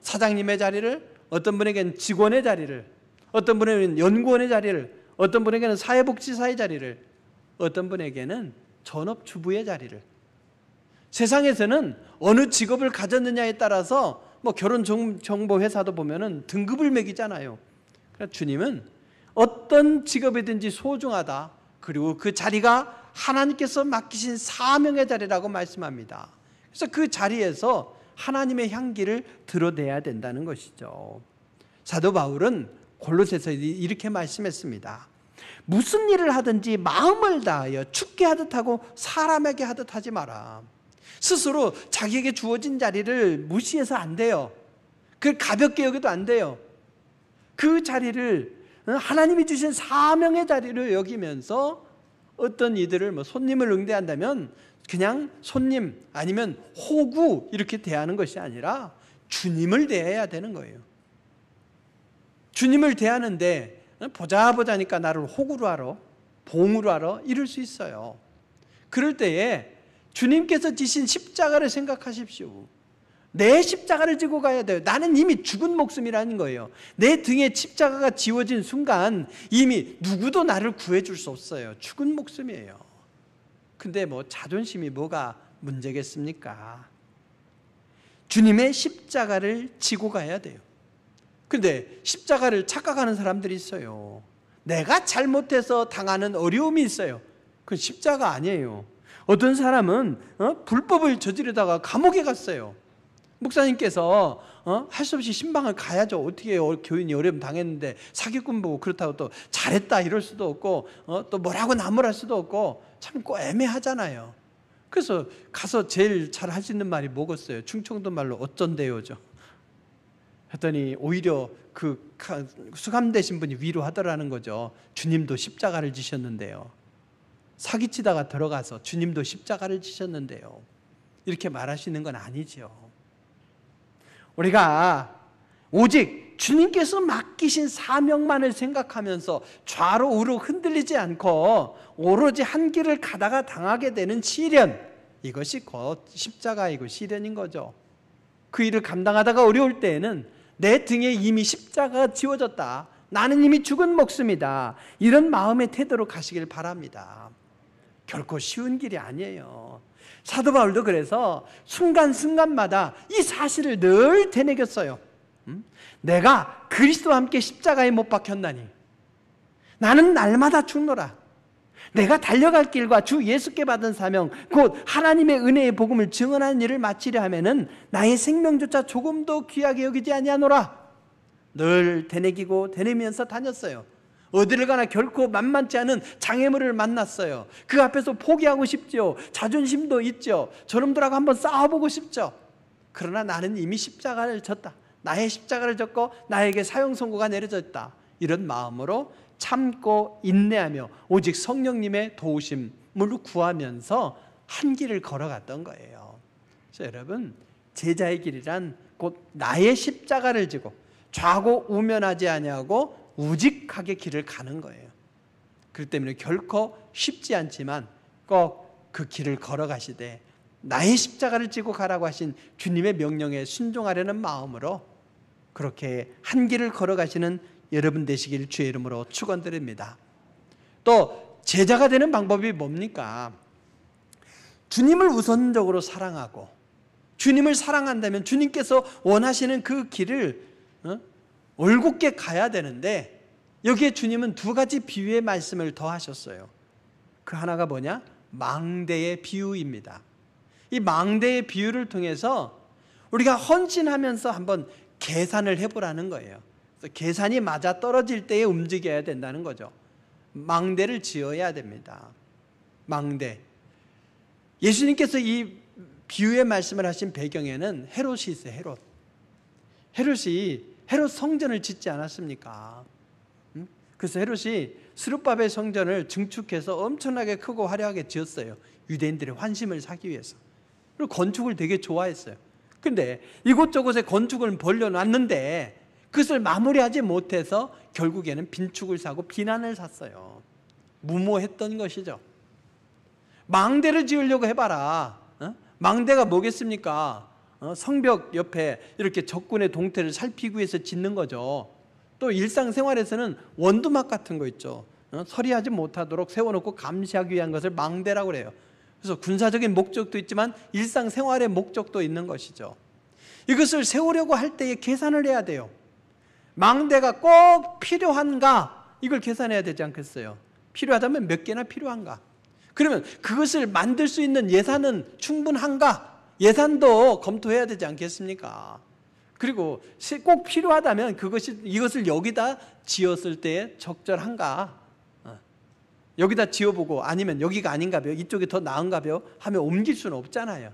사장님의 자리를, 어떤 분에게는 직원의 자리를, 어떤 분에게는 연구원의 자리를, 어떤 분에게는 사회복지사의 자리를, 어떤 분에게는 전업주부의 자리를. 세상에서는 어느 직업을 가졌느냐에 따라서 결혼 정보 회사도 보면은 등급을 매기잖아요. 그러니까 주님은 어떤 직업이든지 소중하다. 그리고 그 자리가 하나님께서 맡기신 사명의 자리라고 말씀합니다. 그래서 그 자리에서 하나님의 향기를 드러내야 된다는 것이죠. 사도 바울은 골로새서 이렇게 말씀했습니다. 무슨 일을 하든지 마음을 다하여 죽게 하듯 하고 사람에게 하듯 하지 마라. 스스로 자기에게 주어진 자리를 무시해서 안 돼요. 그걸 가볍게 여겨도 안 돼요. 그 자리를 하나님이 주신 사명의 자리를 여기면서 어떤 이들을 손님을 응대한다면 그냥 손님 아니면 호구 이렇게 대하는 것이 아니라 주님을 대해야 되는 거예요. 주님을 대하는데 보자니까 나를 호구로 알아, 봉으로 알아 이럴 수 있어요. 그럴 때에 주님께서 지신 십자가를 생각하십시오. 내 십자가를 지고 가야 돼요. 나는 이미 죽은 목숨이라는 거예요. 내 등에 십자가가 지워진 순간 이미 누구도 나를 구해줄 수 없어요. 죽은 목숨이에요. 근데 자존심이 뭐가 문제겠습니까? 주님의 십자가를 지고 가야 돼요. 근데 십자가를 착각하는 사람들이 있어요. 내가 잘못해서 당하는 어려움이 있어요. 그건 십자가 아니에요. 어떤 사람은 불법을 저지르다가 감옥에 갔어요. 목사님께서 할 수 없이 신방을 가야죠. 어떻게 교인이 어려움 당했는데 사기꾼 보고 그렇다고 또 잘했다 이럴 수도 없고 또 뭐라고 나무랄 수도 없고 참 애매하잖아요. 그래서 가서 제일 잘 할 수 있는 말이 뭐겠어요? 충청도 말로 어쩐대요죠. 했더니 오히려 그 수감되신 분이 위로하더라는 거죠. 주님도 십자가를 지셨는데요. 사기치다가 들어가서 주님도 십자가를 지셨는데요. 이렇게 말하시는 건 아니죠. 우리가 오직 주님께서 맡기신 사명만을 생각하면서 좌로 우로 흔들리지 않고 오로지 한 길을 가다가 당하게 되는 시련, 이것이 곧 십자가이고 시련인 거죠. 그 일을 감당하다가 어려울 때에는 내 등에 이미 십자가가 지워졌다, 나는 이미 죽은 목숨이다, 이런 마음의 태도로 가시길 바랍니다. 결코 쉬운 길이 아니에요. 사도 바울도 그래서 순간순간마다 이 사실을 늘 되새겼어요. 내가 그리스도와 함께 십자가에 못 박혔나니 나는 날마다 죽노라. 내가 달려갈 길과 주 예수께 받은 사명 곧 하나님의 은혜의 복음을 증언하는 일을 마치려 하면은 나의 생명조차 조금도 귀하게 여기지 아니하노라. 늘 되새기고 되뇌면서 다녔어요. 어디를 가나 결코 만만치 않은 장애물을 만났어요. 그 앞에서 포기하고 싶죠. 자존심도 있죠. 저놈들하고 한번 싸워보고 싶죠. 그러나 나는 이미 십자가를 졌다. 나의 십자가를 졌고 나에게 사형 선고가 내려졌다. 이런 마음으로 참고 인내하며 오직 성령님의 도우심을 구하면서 한 길을 걸어갔던 거예요. 그래서 여러분, 제자의 길이란 곧 나의 십자가를 지고 좌고 우면하지 아니하고 우직하게 길을 가는 거예요. 그렇기 때문에 결코 쉽지 않지만 꼭 그 길을 걸어가시되 나의 십자가를 지고 가라고 하신 주님의 명령에 순종하려는 마음으로 그렇게 한 길을 걸어가시는 여러분 되시길 주의 이름으로 축원드립니다. 또 제자가 되는 방법이 뭡니까? 주님을 우선적으로 사랑하고 주님을 사랑한다면 주님께서 원하시는 그 길을 올곧게 가야 되는데 여기에 주님은 두 가지 비유의 말씀을 더 하셨어요. 그 하나가 뭐냐? 망대의 비유입니다. 이 망대의 비유를 통해서 우리가 헌신하면서 한번 계산을 해보라는 거예요. 그래서 계산이 맞아 떨어질 때에 움직여야 된다는 거죠. 망대를 지어야 됩니다. 망대. 예수님께서 이 비유의 말씀을 하신 배경에는 헤롯이 있어요. 헤롯 성전을 짓지 않았습니까? 그래서 헤롯이 스룹바벨 성전을 증축해서 엄청나게 크고 화려하게 지었어요. 유대인들의 환심을 사기 위해서. 그리고 건축을 되게 좋아했어요. 근데 이곳저곳에 건축을 벌려놨는데 그것을 마무리하지 못해서 결국에는 빈축을 사고 비난을 샀어요. 무모했던 것이죠. 망대를 지으려고 해봐라. 망대가 뭐겠습니까? 성벽 옆에 이렇게 적군의 동태를 살피기 위해서 짓는 거죠. 또 일상생활에서는 원두막 같은 거 있죠. 서리하지 못하도록 세워놓고 감시하기 위한 것을 망대라고 그래요. 그래서 군사적인 목적도 있지만 일상생활의 목적도 있는 것이죠. 이것을 세우려고 할 때에 계산을 해야 돼요. 망대가 꼭 필요한가? 이걸 계산해야 되지 않겠어요? 필요하다면 몇 개나 필요한가? 그러면 그것을 만들 수 있는 예산은 충분한가? 예산도 검토해야 되지 않겠습니까? 그리고 꼭 필요하다면 이것을 여기다 지었을 때 적절한가? 여기다 지어보고 아니면 여기가 아닌가요? 이쪽이 더 나은가요? 하면 옮길 수는 없잖아요.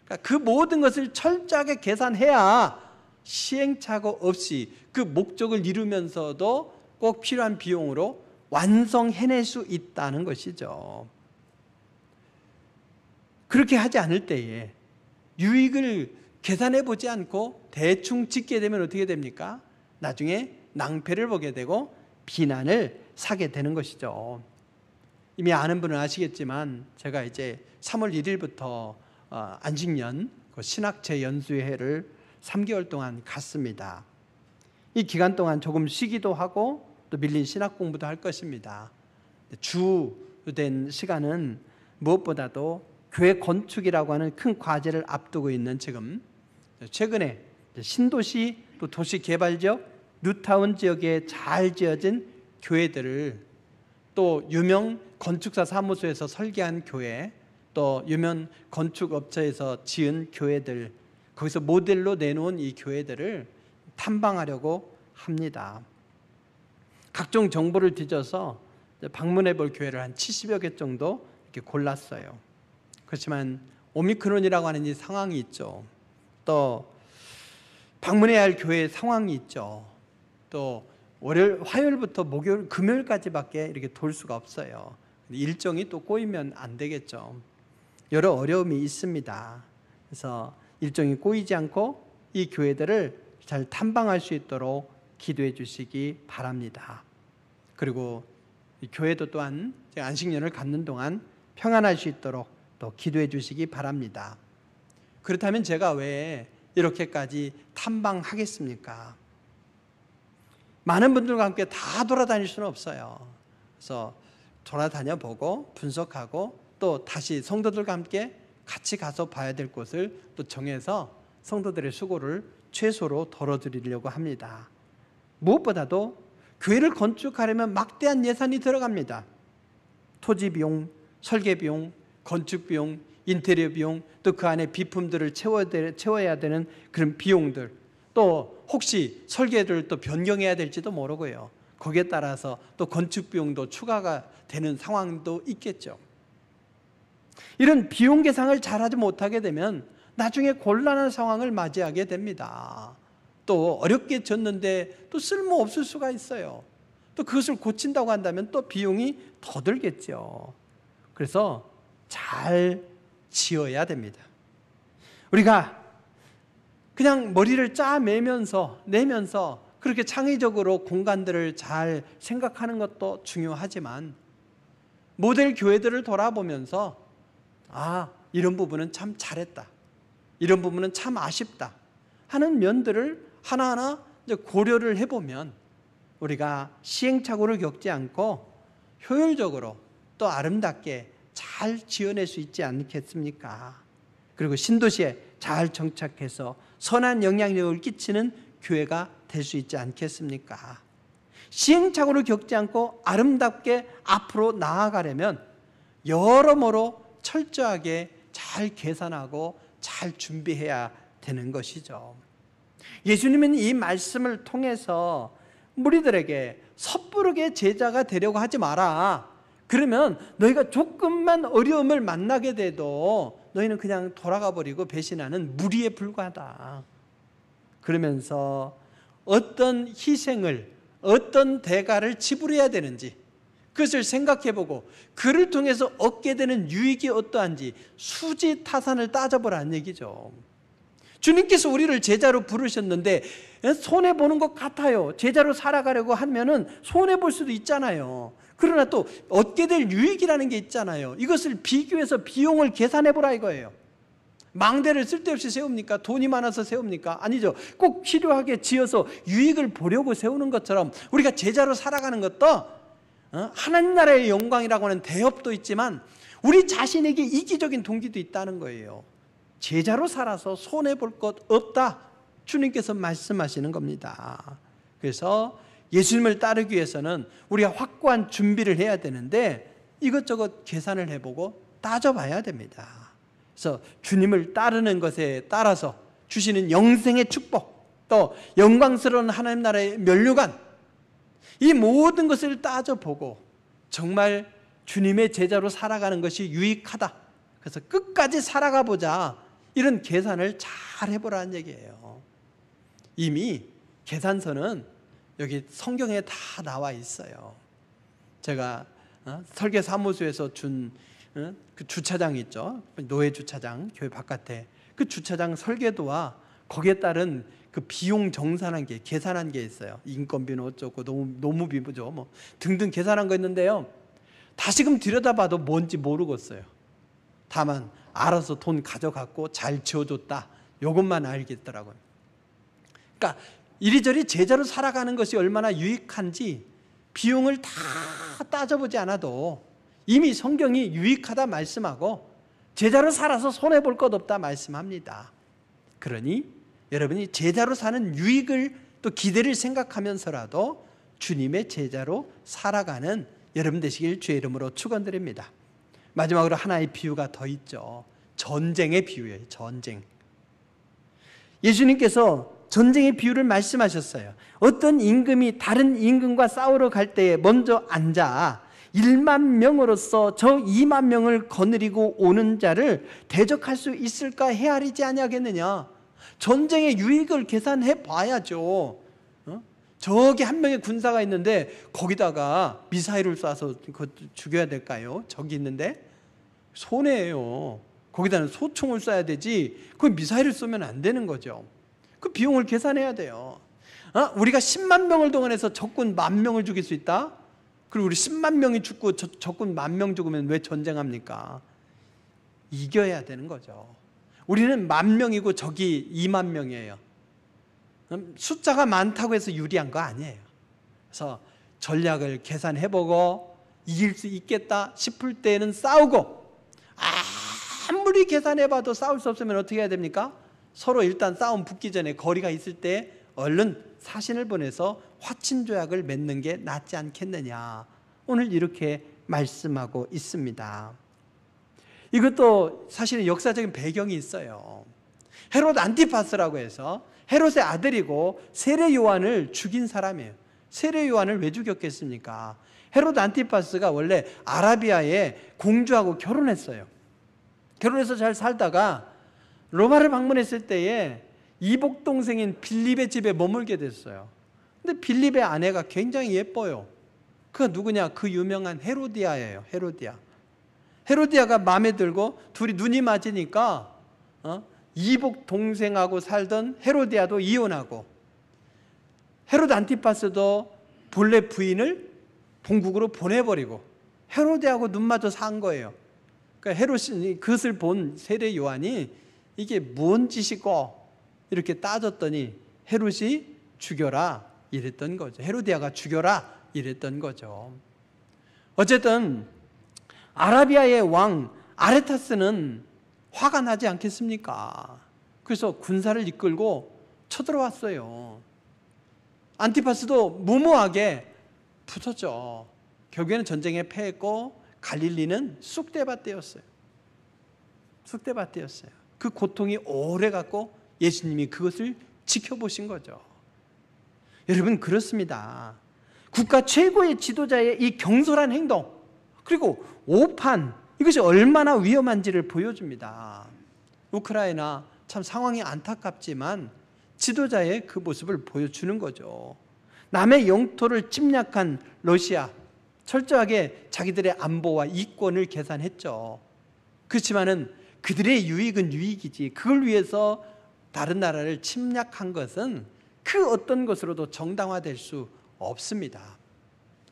그러니까 그 모든 것을 철저하게 계산해야 시행착오 없이 그 목적을 이루면서도 꼭 필요한 비용으로 완성해낼 수 있다는 것이죠. 그렇게 하지 않을 때에 유익을 계산해 보지 않고 대충 짓게 되면 어떻게 됩니까? 나중에 낭패를 보게 되고 비난을 사게 되는 것이죠. 이미 아는 분은 아시겠지만 제가 이제 3월 1일부터 안식년 신학체 연수회를 3개월 동안 갔습니다. 이 기간 동안 조금 쉬기도 하고 또 밀린 신학 공부도 할 것입니다. 주된 시간은 무엇보다도 교회 건축이라고 하는 큰 과제를 앞두고 있는 지금 최근에 신도시 또 도시개발지역 뉴타운 지역에 잘 지어진 교회들을 또 유명 건축사 사무소에서 설계한 교회 또 유명 건축업체에서 지은 교회들 거기서 모델로 내놓은 이 교회들을 탐방하려고 합니다. 각종 정보를 뒤져서 방문해 볼 교회를 한 70여 개 정도 이렇게 골랐어요. 그렇지만 오미크론이라고 하는 이 상황이 있죠. 또 방문해야 할 교회 상황이 있죠. 또 화요일부터 목요일, 금요일까지밖에 이렇게 돌 수가 없어요. 일정이 또 꼬이면 안 되겠죠. 여러 어려움이 있습니다. 그래서 일정이 꼬이지 않고 이 교회들을 잘 탐방할 수 있도록 기도해 주시기 바랍니다. 그리고 이 교회도 또한 안식년을 갖는 동안 평안할 수 있도록 또 기도해 주시기 바랍니다. 그렇다면 제가 왜 이렇게까지 탐방하겠습니까? 많은 분들과 함께 다 돌아다닐 수는 없어요. 그래서 돌아다녀 보고 분석하고 또 다시 성도들과 함께 같이 가서 봐야 될 곳을 또 정해서 성도들의 수고를 최소로 덜어드리려고 합니다. 무엇보다도 교회를 건축하려면 막대한 예산이 들어갑니다. 토지 비용, 설계 비용, 건축 비용, 인테리어 비용, 또 그 안에 비품들을 채워야 되는 그런 비용들, 또 혹시 설계를 또 변경해야 될지도 모르고요. 거기에 따라서 또 건축 비용도 추가가 되는 상황도 있겠죠. 이런 비용 계산을 잘하지 못하게 되면 나중에 곤란한 상황을 맞이하게 됩니다. 또 어렵게 졌는데 또 쓸모없을 수가 있어요. 또 그것을 고친다고 한다면 또 비용이 더 들겠죠. 그래서 잘 지어야 됩니다. 우리가 그냥 머리를 내면서 그렇게 창의적으로 공간들을 잘 생각하는 것도 중요하지만 모델 교회들을 돌아보면서 이런 부분은 참 잘했다, 이런 부분은 참 아쉽다 하는 면들을 하나하나 고려를 해보면 우리가 시행착오를 겪지 않고 효율적으로 또 아름답게 잘 지어낼 수 있지 않겠습니까? 그리고 신도시에 잘 정착해서 선한 영향력을 끼치는 교회가 될 수 있지 않겠습니까? 시행착오를 겪지 않고 아름답게 앞으로 나아가려면 여러모로 철저하게 잘 계산하고 잘 준비해야 되는 것이죠. 예수님은 이 말씀을 통해서 무리들에게 섣부르게 제자가 되려고 하지 마라. 그러면 너희가 조금만 어려움을 만나게 돼도 너희는 그냥 돌아가 버리고 배신하는 무리에 불과하다. 그러면서 어떤 희생을, 어떤 대가를 지불해야 되는지 그것을 생각해보고 그를 통해서 얻게 되는 유익이 어떠한지 수지타산을 따져보라는 얘기죠. 주님께서 우리를 제자로 부르셨는데 손해보는 것 같아요. 제자로 살아가려고 하면은 손해볼 수도 있잖아요. 그러나 또 얻게 될 유익이라는 게 있잖아요. 이것을 비교해서 비용을 계산해보라 이거예요. 망대를 쓸데없이 세웁니까? 돈이 많아서 세웁니까? 아니죠. 꼭 필요하게 지어서 유익을 보려고 세우는 것처럼 우리가 제자로 살아가는 것도 하나님 나라의 영광이라고 하는 대업도 있지만 우리 자신에게 이기적인 동기도 있다는 거예요. 제자로 살아서 손해볼 것 없다. 주님께서 말씀하시는 겁니다. 그래서 예수님을 따르기 위해서는 우리가 확고한 준비를 해야 되는데 이것저것 계산을 해보고 따져봐야 됩니다. 그래서 주님을 따르는 것에 따라서 주시는 영생의 축복, 또 영광스러운 하나님 나라의 면류관, 이 모든 것을 따져보고 정말 주님의 제자로 살아가는 것이 유익하다, 그래서 끝까지 살아가 보자, 이런 계산을 잘 해보라는 얘기예요. 이미 계산서는 여기 성경에 다 나와 있어요. 제가 설계 사무소에서 준 그 주차장 있죠, 노예 주차장, 교회 바깥에 그 주차장 설계도와 거기에 따른 그 비용 정산한 게, 계산한 게 있어요. 인건비는 어쩌고 노무비죠, 뭐 등등 계산한 거 있는데요, 다시금 들여다봐도 뭔지 모르겠어요. 다만 알아서 돈 가져갔고 잘 지어줬다, 이것만 알겠더라고요. 그러니까 이리저리 제자로 살아가는 것이 얼마나 유익한지 비용을 다 따져보지 않아도 이미 성경이 유익하다 말씀하고 제자로 살아서 손해볼 것 없다 말씀합니다. 그러니 여러분이 제자로 사는 유익을 또 기대를 생각하면서라도 주님의 제자로 살아가는 여러분 되시길 주의 이름으로 축원드립니다. 마지막으로 하나의 비유가 더 있죠. 전쟁의 비유예요. 전쟁. 예수님께서 전쟁의 비유를 말씀하셨어요. 어떤 임금이 다른 임금과 싸우러 갈 때에 먼저 앉아 1만 명으로서 저 2만 명을 거느리고 오는 자를 대적할 수 있을까 헤아리지 아니하겠느냐. 전쟁의 유익을 계산해 봐야죠. 저기 한 명의 군사가 있는데 거기다가 미사일을 쏴서 죽여야 될까요? 저기 있는데 손해예요. 거기다는 소총을 쏴야 되지, 그 미사일을 쏘면 안 되는 거죠. 그 비용을 계산해야 돼요. 우리가 10만 명을 동원해서 적군 10,000명을 죽일 수 있다? 그리고 우리 10만 명이 죽고 적군 10,000명 죽으면 왜 전쟁합니까? 이겨야 되는 거죠. 우리는 10,000명이고 적이 2만 명이에요. 숫자가 많다고 해서 유리한 거 아니에요. 그래서 전략을 계산해보고 이길 수 있겠다 싶을 때는 싸우고, 아무리 계산해봐도 싸울 수 없으면 어떻게 해야 됩니까? 서로 일단 싸움 붙기 전에 거리가 있을 때 얼른 사신을 보내서 화친 조약을 맺는 게 낫지 않겠느냐, 오늘 이렇게 말씀하고 있습니다. 이것도 사실은 역사적인 배경이 있어요. 헤롯 안티파스라고 해서 헤롯의 아들이고 세례 요한을 죽인 사람이에요. 세례 요한을 왜 죽였겠습니까? 헤롯 안티파스가 원래 아라비아의 공주하고 결혼했어요. 결혼해서 잘 살다가 로마를 방문했을 때에 이복 동생인 빌립의 집에 머물게 됐어요. 근데 빌립의 아내가 굉장히 예뻐요. 그가 누구냐? 그 유명한 헤로디아예요. 헤로디아가 마음에 들고 둘이 눈이 맞으니까 이복 동생하고 살던 헤로디아도 이혼하고, 헤롯 안티파스도 본래 부인을 본국으로 보내버리고 헤로디아하고 눈 맞아 산 거예요. 그러니까 헤롯이 그것을 본 세례 요한이 이게 뭔 짓이고 이렇게 따졌더니 헤롯이 죽여라 이랬던 거죠. 헤로디아가 죽여라 이랬던 거죠. 어쨌든 아라비아의 왕 아레타스는 화가 나지 않겠습니까? 그래서 군사를 이끌고 쳐들어왔어요. 안티파스도 무모하게 붙었죠. 결국에는 전쟁에 패했고 갈릴리는 쑥대밭되었어요. 그 고통이 오래 갔고 예수님이 그것을 지켜보신 거죠. 여러분, 그렇습니다. 국가 최고의 지도자의 이 경솔한 행동, 그리고 오판, 이것이 얼마나 위험한지를 보여줍니다. 우크라이나 참 상황이 안타깝지만 지도자의 그 모습을 보여주는 거죠. 남의 영토를 침략한 러시아, 철저하게 자기들의 안보와 이권을 계산했죠. 그렇지만은 그들의 유익은 유익이지, 그걸 위해서 다른 나라를 침략한 것은 그 어떤 것으로도 정당화될 수 없습니다.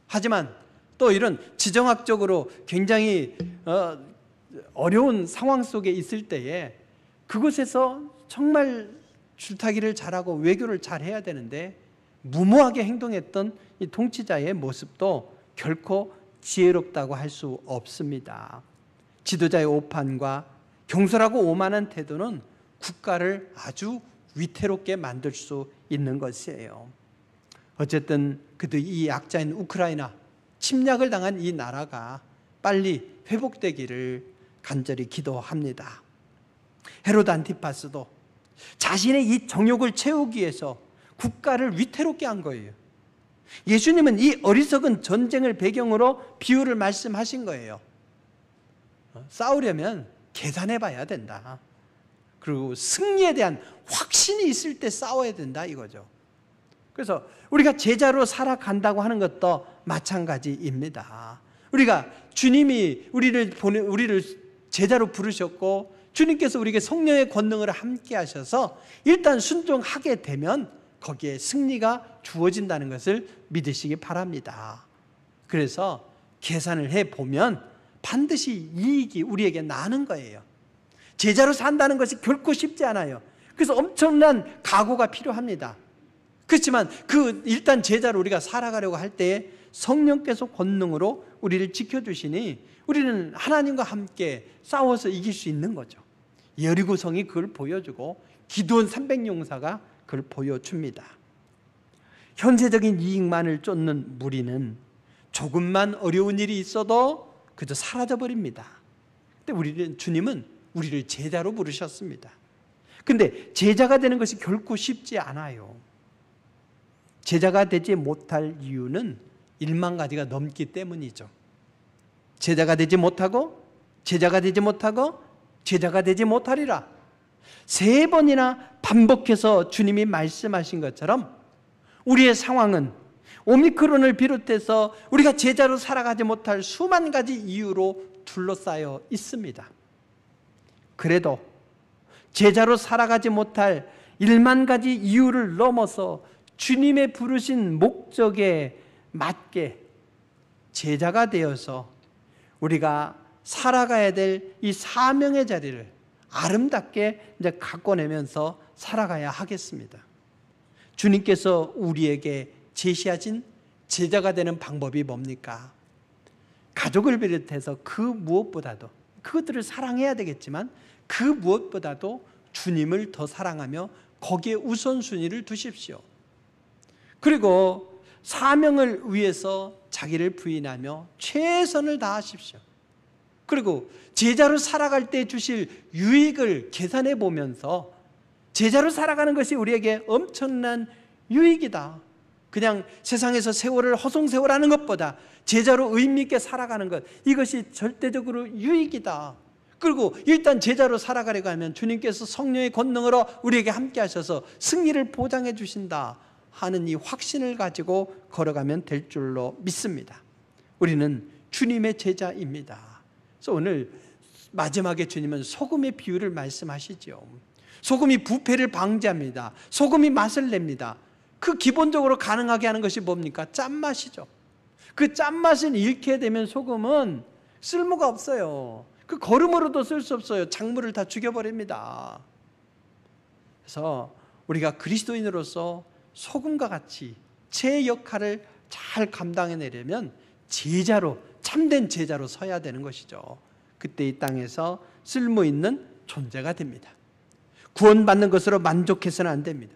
하지만 또 이런 지정학적으로 굉장히 어려운 상황 속에 있을 때에 그곳에서 정말 줄타기를 잘하고 외교를 잘해야 되는데 무모하게 행동했던 이 통치자의 모습도 결코 지혜롭다고 할 수 없습니다. 지도자의 오판과 경솔하고 오만한 태도는 국가를 아주 위태롭게 만들 수 있는 것이에요. 어쨌든 이 약자인 우크라이나, 침략을 당한 이 나라가 빨리 회복되기를 간절히 기도합니다. 헤로드 안티파스도 자신의 이 정욕을 채우기 위해서 국가를 위태롭게 한 거예요. 예수님은 이 어리석은 전쟁을 배경으로 비유를 말씀하신 거예요. 싸우려면 계산해 봐야 된다. 그리고 승리에 대한 확신이 있을 때 싸워야 된다 이거죠. 그래서 우리가 제자로 살아간다고 하는 것도 마찬가지입니다. 우리가 주님이 우리를 제자로 부르셨고 주님께서 우리에게 성령의 권능을 함께 하셔서 일단 순종하게 되면 거기에 승리가 주어진다는 것을 믿으시기 바랍니다. 그래서 계산을 해보면 반드시 이익이 우리에게 나는 거예요. 제자로 산다는 것이 결코 쉽지 않아요. 그래서 엄청난 각오가 필요합니다. 그렇지만 일단 제자로 우리가 살아가려고 할 때에 성령께서 권능으로 우리를 지켜주시니 우리는 하나님과 함께 싸워서 이길 수 있는 거죠. 여리고성이 그걸 보여주고 기드온 300용사가 그걸 보여줍니다. 현세적인 이익만을 쫓는 무리는 조금만 어려운 일이 있어도 그저 사라져버립니다. 근데 주님은 우리를 제자로 부르셨습니다. 근데 제자가 되는 것이 결코 쉽지 않아요. 제자가 되지 못할 이유는 1만 가지가 넘기 때문이죠. 제자가 되지 못하고 제자가 되지 못하고 제자가 되지 못하리라. 3번이나 반복해서 주님이 말씀하신 것처럼 우리의 상황은 오미크론을 비롯해서 우리가 제자로 살아가지 못할 수만 가지 이유로 둘러싸여 있습니다. 그래도 제자로 살아가지 못할 1만 가지 이유를 넘어서 주님의 부르신 목적에 맞게 제자가 되어서 우리가 살아가야 될 이 사명의 자리를 아름답게 이제 가꿔내면서 살아가야 하겠습니다. 주님께서 우리에게 제시하신 제자가 되는 방법이 뭡니까? 가족을 비롯해서 그 무엇보다도 그것들을 사랑해야 되겠지만 그 무엇보다도 주님을 더 사랑하며 거기에 우선순위를 두십시오. 그리고 사명을 위해서 자기를 부인하며 최선을 다하십시오. 그리고 제자로 살아갈 때 주실 유익을 계산해 보면서 제자로 살아가는 것이 우리에게 엄청난 유익이다. 그냥 세상에서 세월을 허송세월하는 것보다 제자로 의미 있게 살아가는 것, 이것이 절대적으로 유익이다. 그리고 일단 제자로 살아가려고 하면 주님께서 성령의 권능으로 우리에게 함께 하셔서 승리를 보장해 주신다 하는 이 확신을 가지고 걸어가면 될 줄로 믿습니다. 우리는 주님의 제자입니다. 그래서 오늘 마지막에 주님은 소금의 비유를 말씀하시죠. 소금이 부패를 방지합니다. 소금이 맛을 냅니다. 그 기본적으로 가능하게 하는 것이 뭡니까? 짠맛이죠. 그 짠맛을 잃게 되면 소금은 쓸모가 없어요. 그 거름으로도 쓸 수 없어요. 작물을 다 죽여버립니다. 그래서 우리가 그리스도인으로서 소금과 같이 제 역할을 잘 감당해내려면 제자로, 참된 제자로 서야 되는 것이죠. 그때 이 땅에서 쓸모있는 존재가 됩니다. 구원받는 것으로 만족해서는 안 됩니다.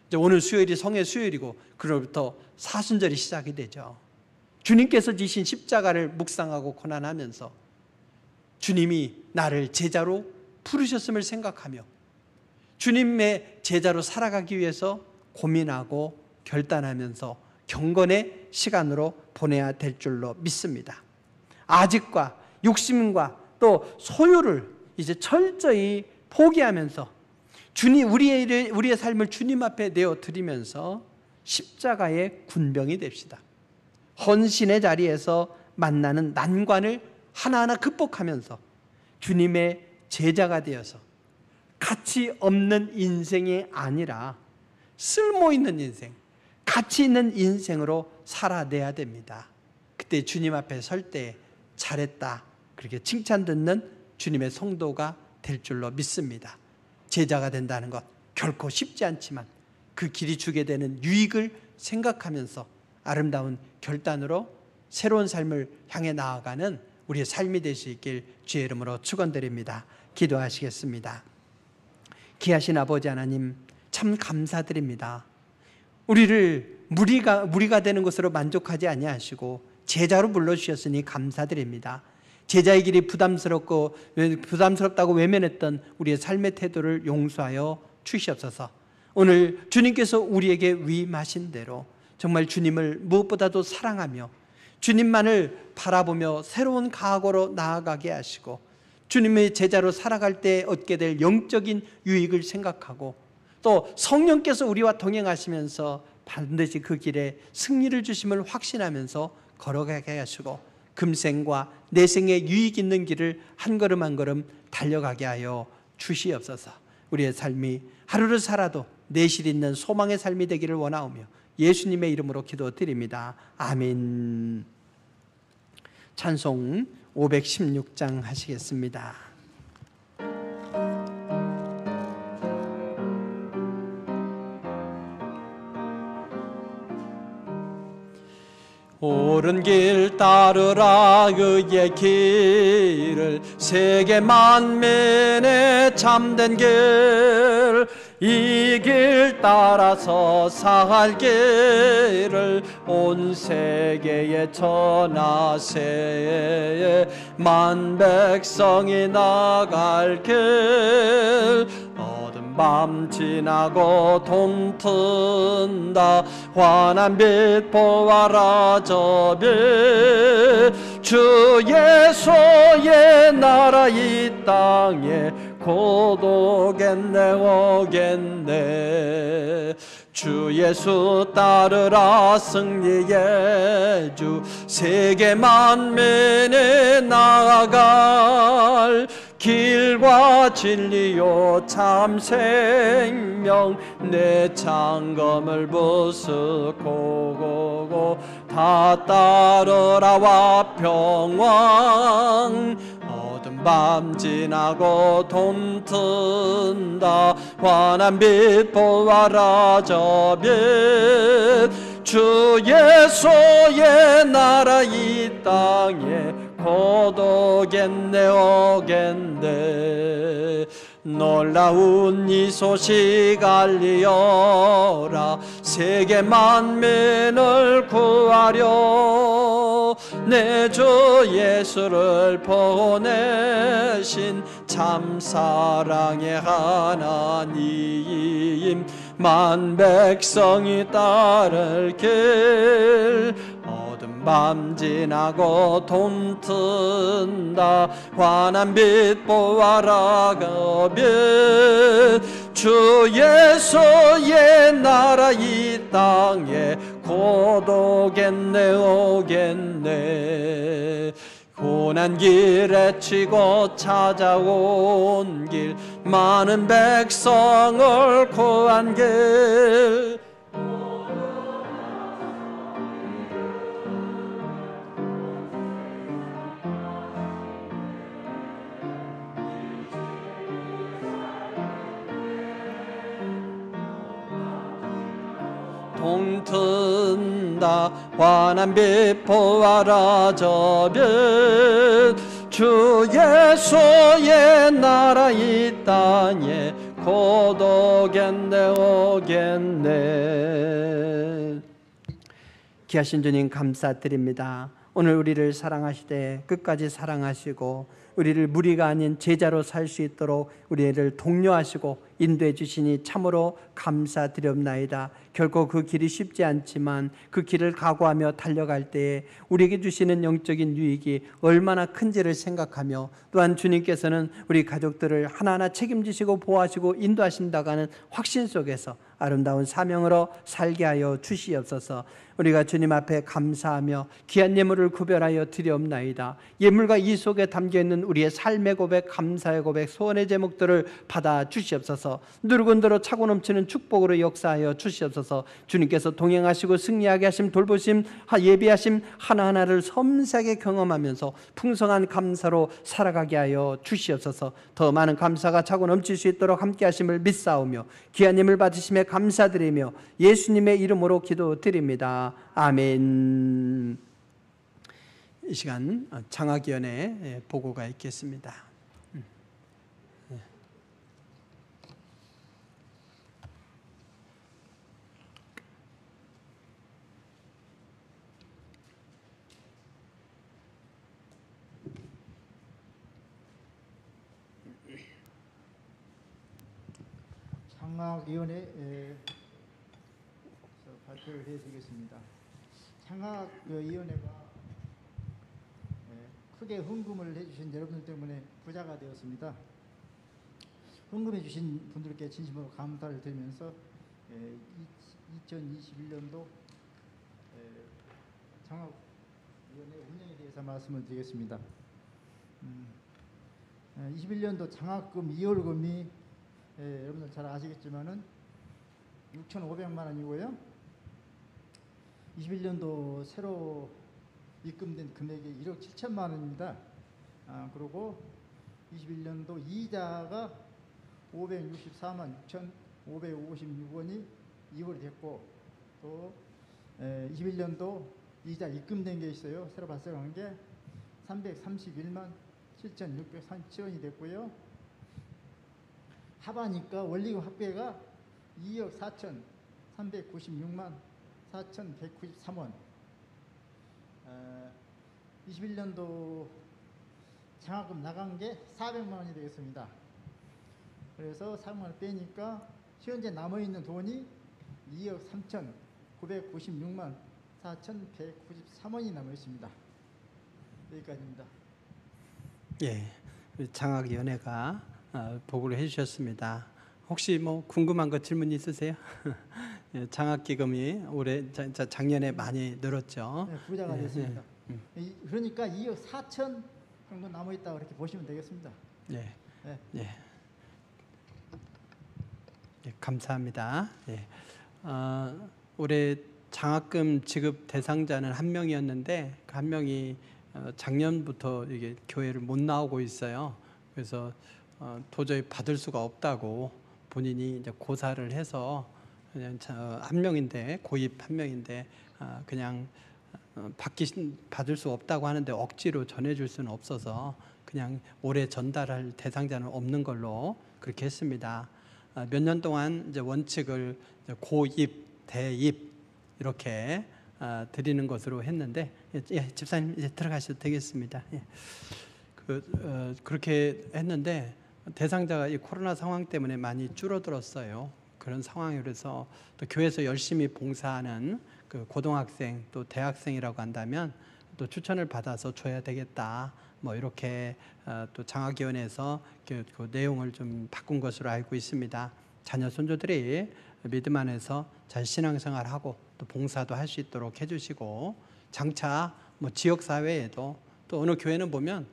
이제 오늘 수요일이 성의 수요일이고 그로부터 사순절이 시작이 되죠. 주님께서 지신 십자가를 묵상하고 고난하면서 주님이 나를 제자로 부르셨음을 생각하며 주님의 제자로 살아가기 위해서 고민하고 결단하면서 경건의 시간으로 보내야 될 줄로 믿습니다. 아직과 욕심과 또 소유를 이제 철저히 포기하면서 우리의 삶을 주님 앞에 내어드리면서 십자가의 군병이 됩시다. 헌신의 자리에서 만나는 난관을 하나하나 극복하면서 주님의 제자가 되어서 가치 없는 인생이 아니라 쓸모있는 인생, 가치 있는 인생으로 살아내야 됩니다. 그때 주님 앞에 설 때 잘했다 그렇게 칭찬 듣는 주님의 성도가 될 줄로 믿습니다. 제자가 된다는 것 결코 쉽지 않지만 그 길이 주게 되는 유익을 생각하면서 아름다운 결단으로 새로운 삶을 향해 나아가는 우리의 삶이 될 수 있길 주의 이름으로 축원드립니다. 기도하시겠습니다. 귀하신 아버지 하나님, 참 감사드립니다. 우리를 무리가 되는 것으로 만족하지 아니하시고 제자로 불러주셨으니 감사드립니다. 제자의 길이 부담스럽다고 외면했던 우리의 삶의 태도를 용서하여 주시옵소서. 오늘 주님께서 우리에게 위임하신 대로 정말 주님을 무엇보다도 사랑하며 주님만을 바라보며 새로운 각오로 나아가게 하시고 주님의 제자로 살아갈 때 얻게 될 영적인 유익을 생각하고 또 성령께서 우리와 동행하시면서 반드시 그 길에 승리를 주심을 확신하면서 걸어가게 하시고 금생과 내생의 유익 있는 길을 한 걸음 한 걸음 달려가게 하여 주시옵소서. 우리의 삶이 하루를 살아도 내실 있는 소망의 삶이 되기를 원하오며 예수님의 이름으로 기도드립니다. 아멘. 찬송 516장 하시겠습니다. 옳은 길 따르라 그의 길을 세계 만민의 참된 길 이 길 따라서 살 길을 온 세계에 전하세 만 백성이 나갈 길 어두운 밤 지나고 돈 튼다 환한 빛 보아라 저 빛 주 예수의 나라 이 땅에 곧 오겠네 오겠네 주 예수 따르라 승리의 주 세계 만민에 나아갈 길과 진리요 참 생명 내 창검을 부수고 다 따르라와 평강 어두운 밤 지나고 돈 튼다 환한 빛 보아라 저 빛 주 예수의 나라 이 땅에 곧 오겠네 오겠네 놀라운 이 소식 알리어라 세계 만민을 구하려 내 주 예수를 보내신 참 사랑의 하나님 만 백성이 따를 길 어두운 밤 지나고 돈 튼다 환한 빛 보아라 그 빛 주 예수의 나라 이 땅에 곧 오겠네 오겠네 고난 길에 치고 찾아온 길 많은 백성을 구한 길 동 튼다 환한 빛 보아라 저 빛 주 예수의 나라 이 땅에 곧 오겠네 오겠네 귀하신 주님 감사드립니다. 오늘 우리를 사랑하시되 끝까지 사랑하시고 우리를 무리가 아닌 제자로 살 수 있도록 우리를 독려하시고 인도해 주시니 참으로 감사드렵나이다. 결코 그 길이 쉽지 않지만 그 길을 각오하며 달려갈 때에 우리에게 주시는 영적인 유익이 얼마나 큰지를 생각하며 또한 주님께서는 우리 가족들을 하나하나 책임지시고 보호하시고 인도하신다고 하는 확신 속에서 아름다운 사명으로 살게 하여 주시옵소서. 우리가 주님 앞에 감사하며 귀한 예물을 구별하여 드리옵나이다. 예물과 이 속에 담겨있는 우리의 삶의 고백, 감사의 고백, 소원의 제목들을 받아 주시옵소서. 누르군대로 차고 넘치는 축복으로 역사하여 주시옵소서. 주님께서 동행하시고 승리하게 하심, 돌보심, 예비하심 하나하나를 섬세하게 경험하면서 풍성한 감사로 살아가게 하여 주시옵소서. 더 많은 감사가 차고 넘칠 수 있도록 함께 하심을 믿사오며 귀한 예물 받으심에 감사드리며 예수님의 이름으로 기도드립니다. 아멘. 이 시간 장학위원회 보고가 있겠습니다. 장학위원회 발표를 해드리겠습니다. 장학위원회가 크게 헌금을 해주신 여러분들 때문에 부자가 되었습니다. 헌금해 주신 분들께 진심으로 감사를 드리면서 2021년도 장학위원회 운영에 대해서 말씀을 드리겠습니다. 21년도 장학금 2월금이 여러분들 잘 아시겠지만은 6,500만 원이고요. 21년도 새로 입금된 금액이 1억 7천만 원입니다. 그리고 21년도 이자가 564만 6,556원이 2월이 됐고, 또 21년도 이자 입금된 게 있어요. 새로 발생한 게 331만 7,637원이 됐고요. 하반니까 원리금 합계가 2억 4,396만 4,193원. 21년도 장학금 나간 게 400만 원이 되겠습니다. 그래서 400만 원 빼니까 현재 남아있는 돈이 2억 3,996만 4,193원이 남아있습니다. 여기까지입니다. 예, 장학위원회가 보고를 해주셨습니다. 혹시 뭐 궁금한 거 질문 있으세요? 예, 장학기금이 작년에 많이 늘었죠. 네, 부자가 됐습니다. 그러니까 2억 4천 정도 남아있다고 이렇게 보시면 되겠습니다. 예, 네. 예. 예, 감사합니다. 예. 올해 장학금 지급 대상자는 한 명이었는데 그 한 명이 작년부터 이게 교회를 못 나오고 있어요. 그래서 도저히 받을 수가 없다고 본인이 이제 고사를 해서 그냥 한 명인데 고입 한 명인데 그냥 받을 수 없다고 하는데 억지로 전해줄 수는 없어서 그냥 올해 전달할 대상자는 없는 걸로 그렇게 했습니다. 몇 년 동안 이제 원칙을 이제 고입, 대입 이렇게 드리는 것으로 했는데, 예, 집사님 이제 들어가셔도 되겠습니다. 예. 그렇게 했는데 대상자가 이 코로나 상황 때문에 많이 줄어들었어요. 그런 상황이라서 또 교회에서 열심히 봉사하는 그 고등학생 또 대학생이라고 한다면 또 추천을 받아서 줘야 되겠다. 뭐 이렇게 또 장학위원회에서 그 내용을 좀 바꾼 것으로 알고 있습니다. 자녀 손주들이 믿음 안에서 잘 신앙생활하고 또 봉사도 할 수 있도록 해주시고, 장차 뭐 지역 사회에도 또 어느 교회는 보면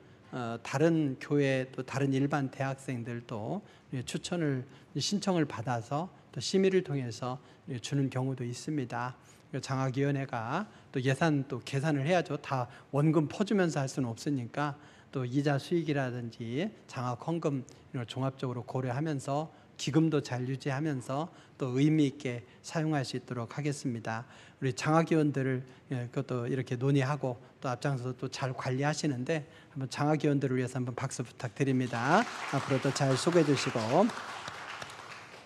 다른 교회 또 다른 일반 대학생들도 추천을 신청을 받아서 또 심의를 통해서 주는 경우도 있습니다. 장학위원회가 또 예산 또 계산을 해야죠. 다 원금 퍼주면서 할 수는 없으니까 또 이자 수익이라든지 장학 헌금 이런 걸 종합적으로 고려하면서 기금도 잘 유지하면서 또 의미 있게 사용할 수 있도록 하겠습니다. 우리 장학위원들을 그것도 이렇게 논의하고 또 앞장서서 또 잘 관리하시는데 한번 장학위원들을 위해서 한번 박수 부탁드립니다. 앞으로도 잘 수고해 주시고,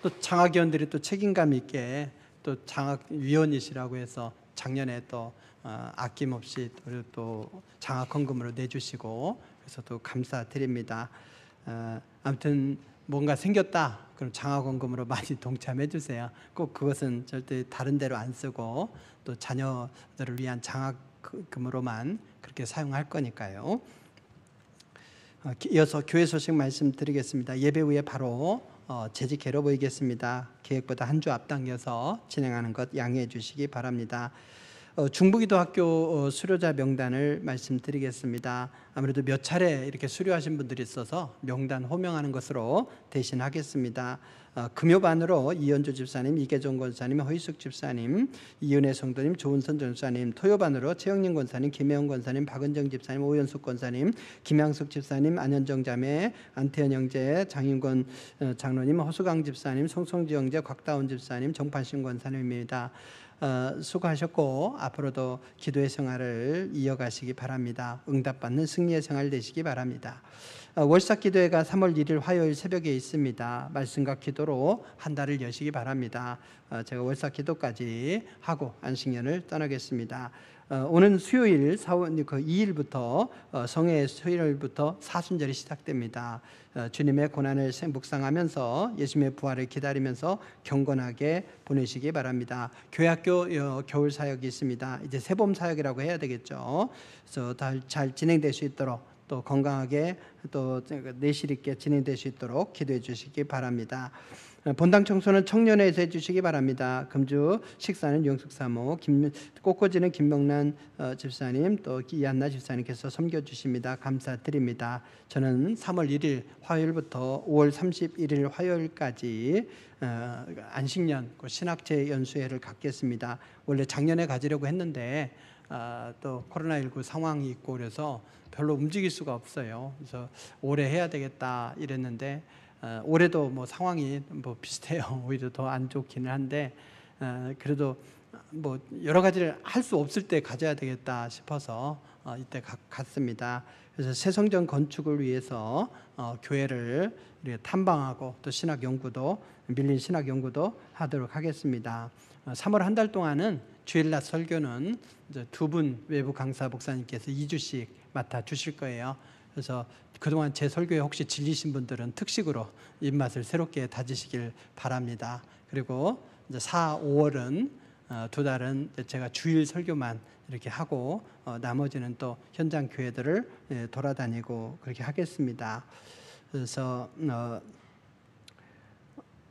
또 장학위원들이 또 책임감 있게 또 장학위원이시라고 해서 작년에 또 아낌없이 또 장학헌금으로 내주시고 그래서 또 감사드립니다. 아무튼 뭔가 생겼다 그럼 장학헌금으로 많이 동참해 주세요. 꼭 그것은 절대 다른 데로 안 쓰고 또 자녀들을 위한 장학금으로만 그렇게 사용할 거니까요. 이어서 교회 소식 말씀드리겠습니다. 예배 후에 바로 재직회로 보이겠습니다. 계획보다 한 주 앞당겨서 진행하는 것 양해해 주시기 바랍니다. 중부기도학교 수료자 명단을 말씀드리겠습니다. 아무래도 몇 차례 이렇게 수료하신 분들이 있어서 명단 호명하는 것으로 대신하겠습니다. 금요반으로 이현주 집사님, 이계종 권사님, 허희숙 집사님, 이은혜 성도님, 조은선 전사님, 토요반으로 최영림 권사님, 김혜영 권사님, 박은정 집사님, 오연숙 권사님, 김양숙 집사님, 안현정 자매, 안태현 형제, 장인권 장로님, 허수강 집사님, 송성지 형제, 곽다운 집사님, 정판신 권사님입니다. 수고하셨고 앞으로도 기도의 생활을 이어가시기 바랍니다. 응답받는 승리의 생활 되시기 바랍니다. 월삭기도회가 3월 1일 화요일 새벽에 있습니다. 말씀과 기도로 한 달을 여시기 바랍니다. 제가 월삭기도까지 하고 안식년을 떠나겠습니다. 오는 수요일 2일부터 성회 수요일부터 사순절이 시작됩니다. 주님의 고난을 묵상하면서 예수님의 부활을 기다리면서 경건하게 보내시기 바랍니다. 교회학교 겨울 사역이 있습니다. 이제 새봄 사역이라고 해야 되겠죠. 그래서 잘 진행될 수 있도록 또 건강하게 또 내실 있게 진행될 수 있도록 기도해 주시기 바랍니다. 본당 청소는 청년회에서 해주시기 바랍니다. 금주 식사는 영숙사모, 꽃꽂이는 김명란 집사님, 또 이한나 집사님께서 섬겨주십니다. 감사드립니다. 저는 3월 1일 화요일부터 5월 31일 화요일까지 안식년 신학제 연수회를 갖겠습니다. 원래 작년에 가지려고 했는데 또 코로나19 상황이 있고 그래서 별로 움직일 수가 없어요. 그래서 올해 해야 되겠다 이랬는데 올해도 뭐 상황이 뭐 비슷해요. 오히려 더 안 좋기는 한데 그래도 뭐 여러 가지를 할 수 없을 때 가져야 되겠다 싶어서 이때 갔습니다. 그래서 새 성전 건축을 위해서 교회를 탐방하고 또 신학 연구도 밀린 신학 연구도 하도록 하겠습니다. 3월 한 달 동안은 주일낮 설교는 두 분 외부 강사 목사님께서 2주씩 맡아 주실 거예요. 그래서 그동안 제 설교에 혹시 질리신 분들은 특식으로 입맛을 새롭게 다지시길 바랍니다. 그리고 이제 4, 5월은 두 달은 제가 주일 설교만 이렇게 하고 나머지는 또 현장 교회들을 돌아다니고 그렇게 하겠습니다. 그래서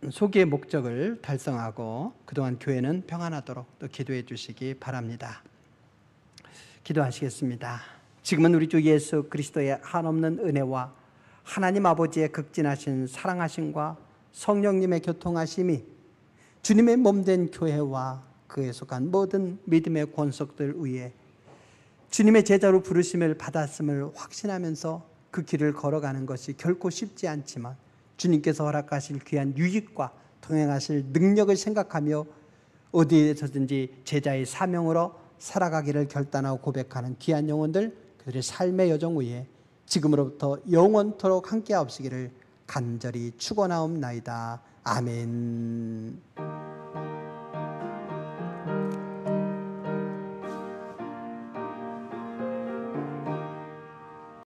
소기의 목적을 달성하고 그동안 교회는 평안하도록 또 기도해 주시기 바랍니다. 기도하시겠습니다. 지금은 우리 주 예수 그리스도의 한없는 은혜와 하나님 아버지의 극진하신 사랑하심과 성령님의 교통하심이 주님의 몸된 교회와 그에 속한 모든 믿음의 권속들 위에 주님의 제자로 부르심을 받았음을 확신하면서 그 길을 걸어가는 것이 결코 쉽지 않지만 주님께서 허락하실 귀한 유익과 동행하실 능력을 생각하며 어디에서든지 제자의 사명으로 살아가기를 결단하고 고백하는 귀한 영혼들, 그들의 삶의 여정 위에 지금으로부터 영원토록 함께하옵시기를 간절히 축원하옵나이다. 아멘.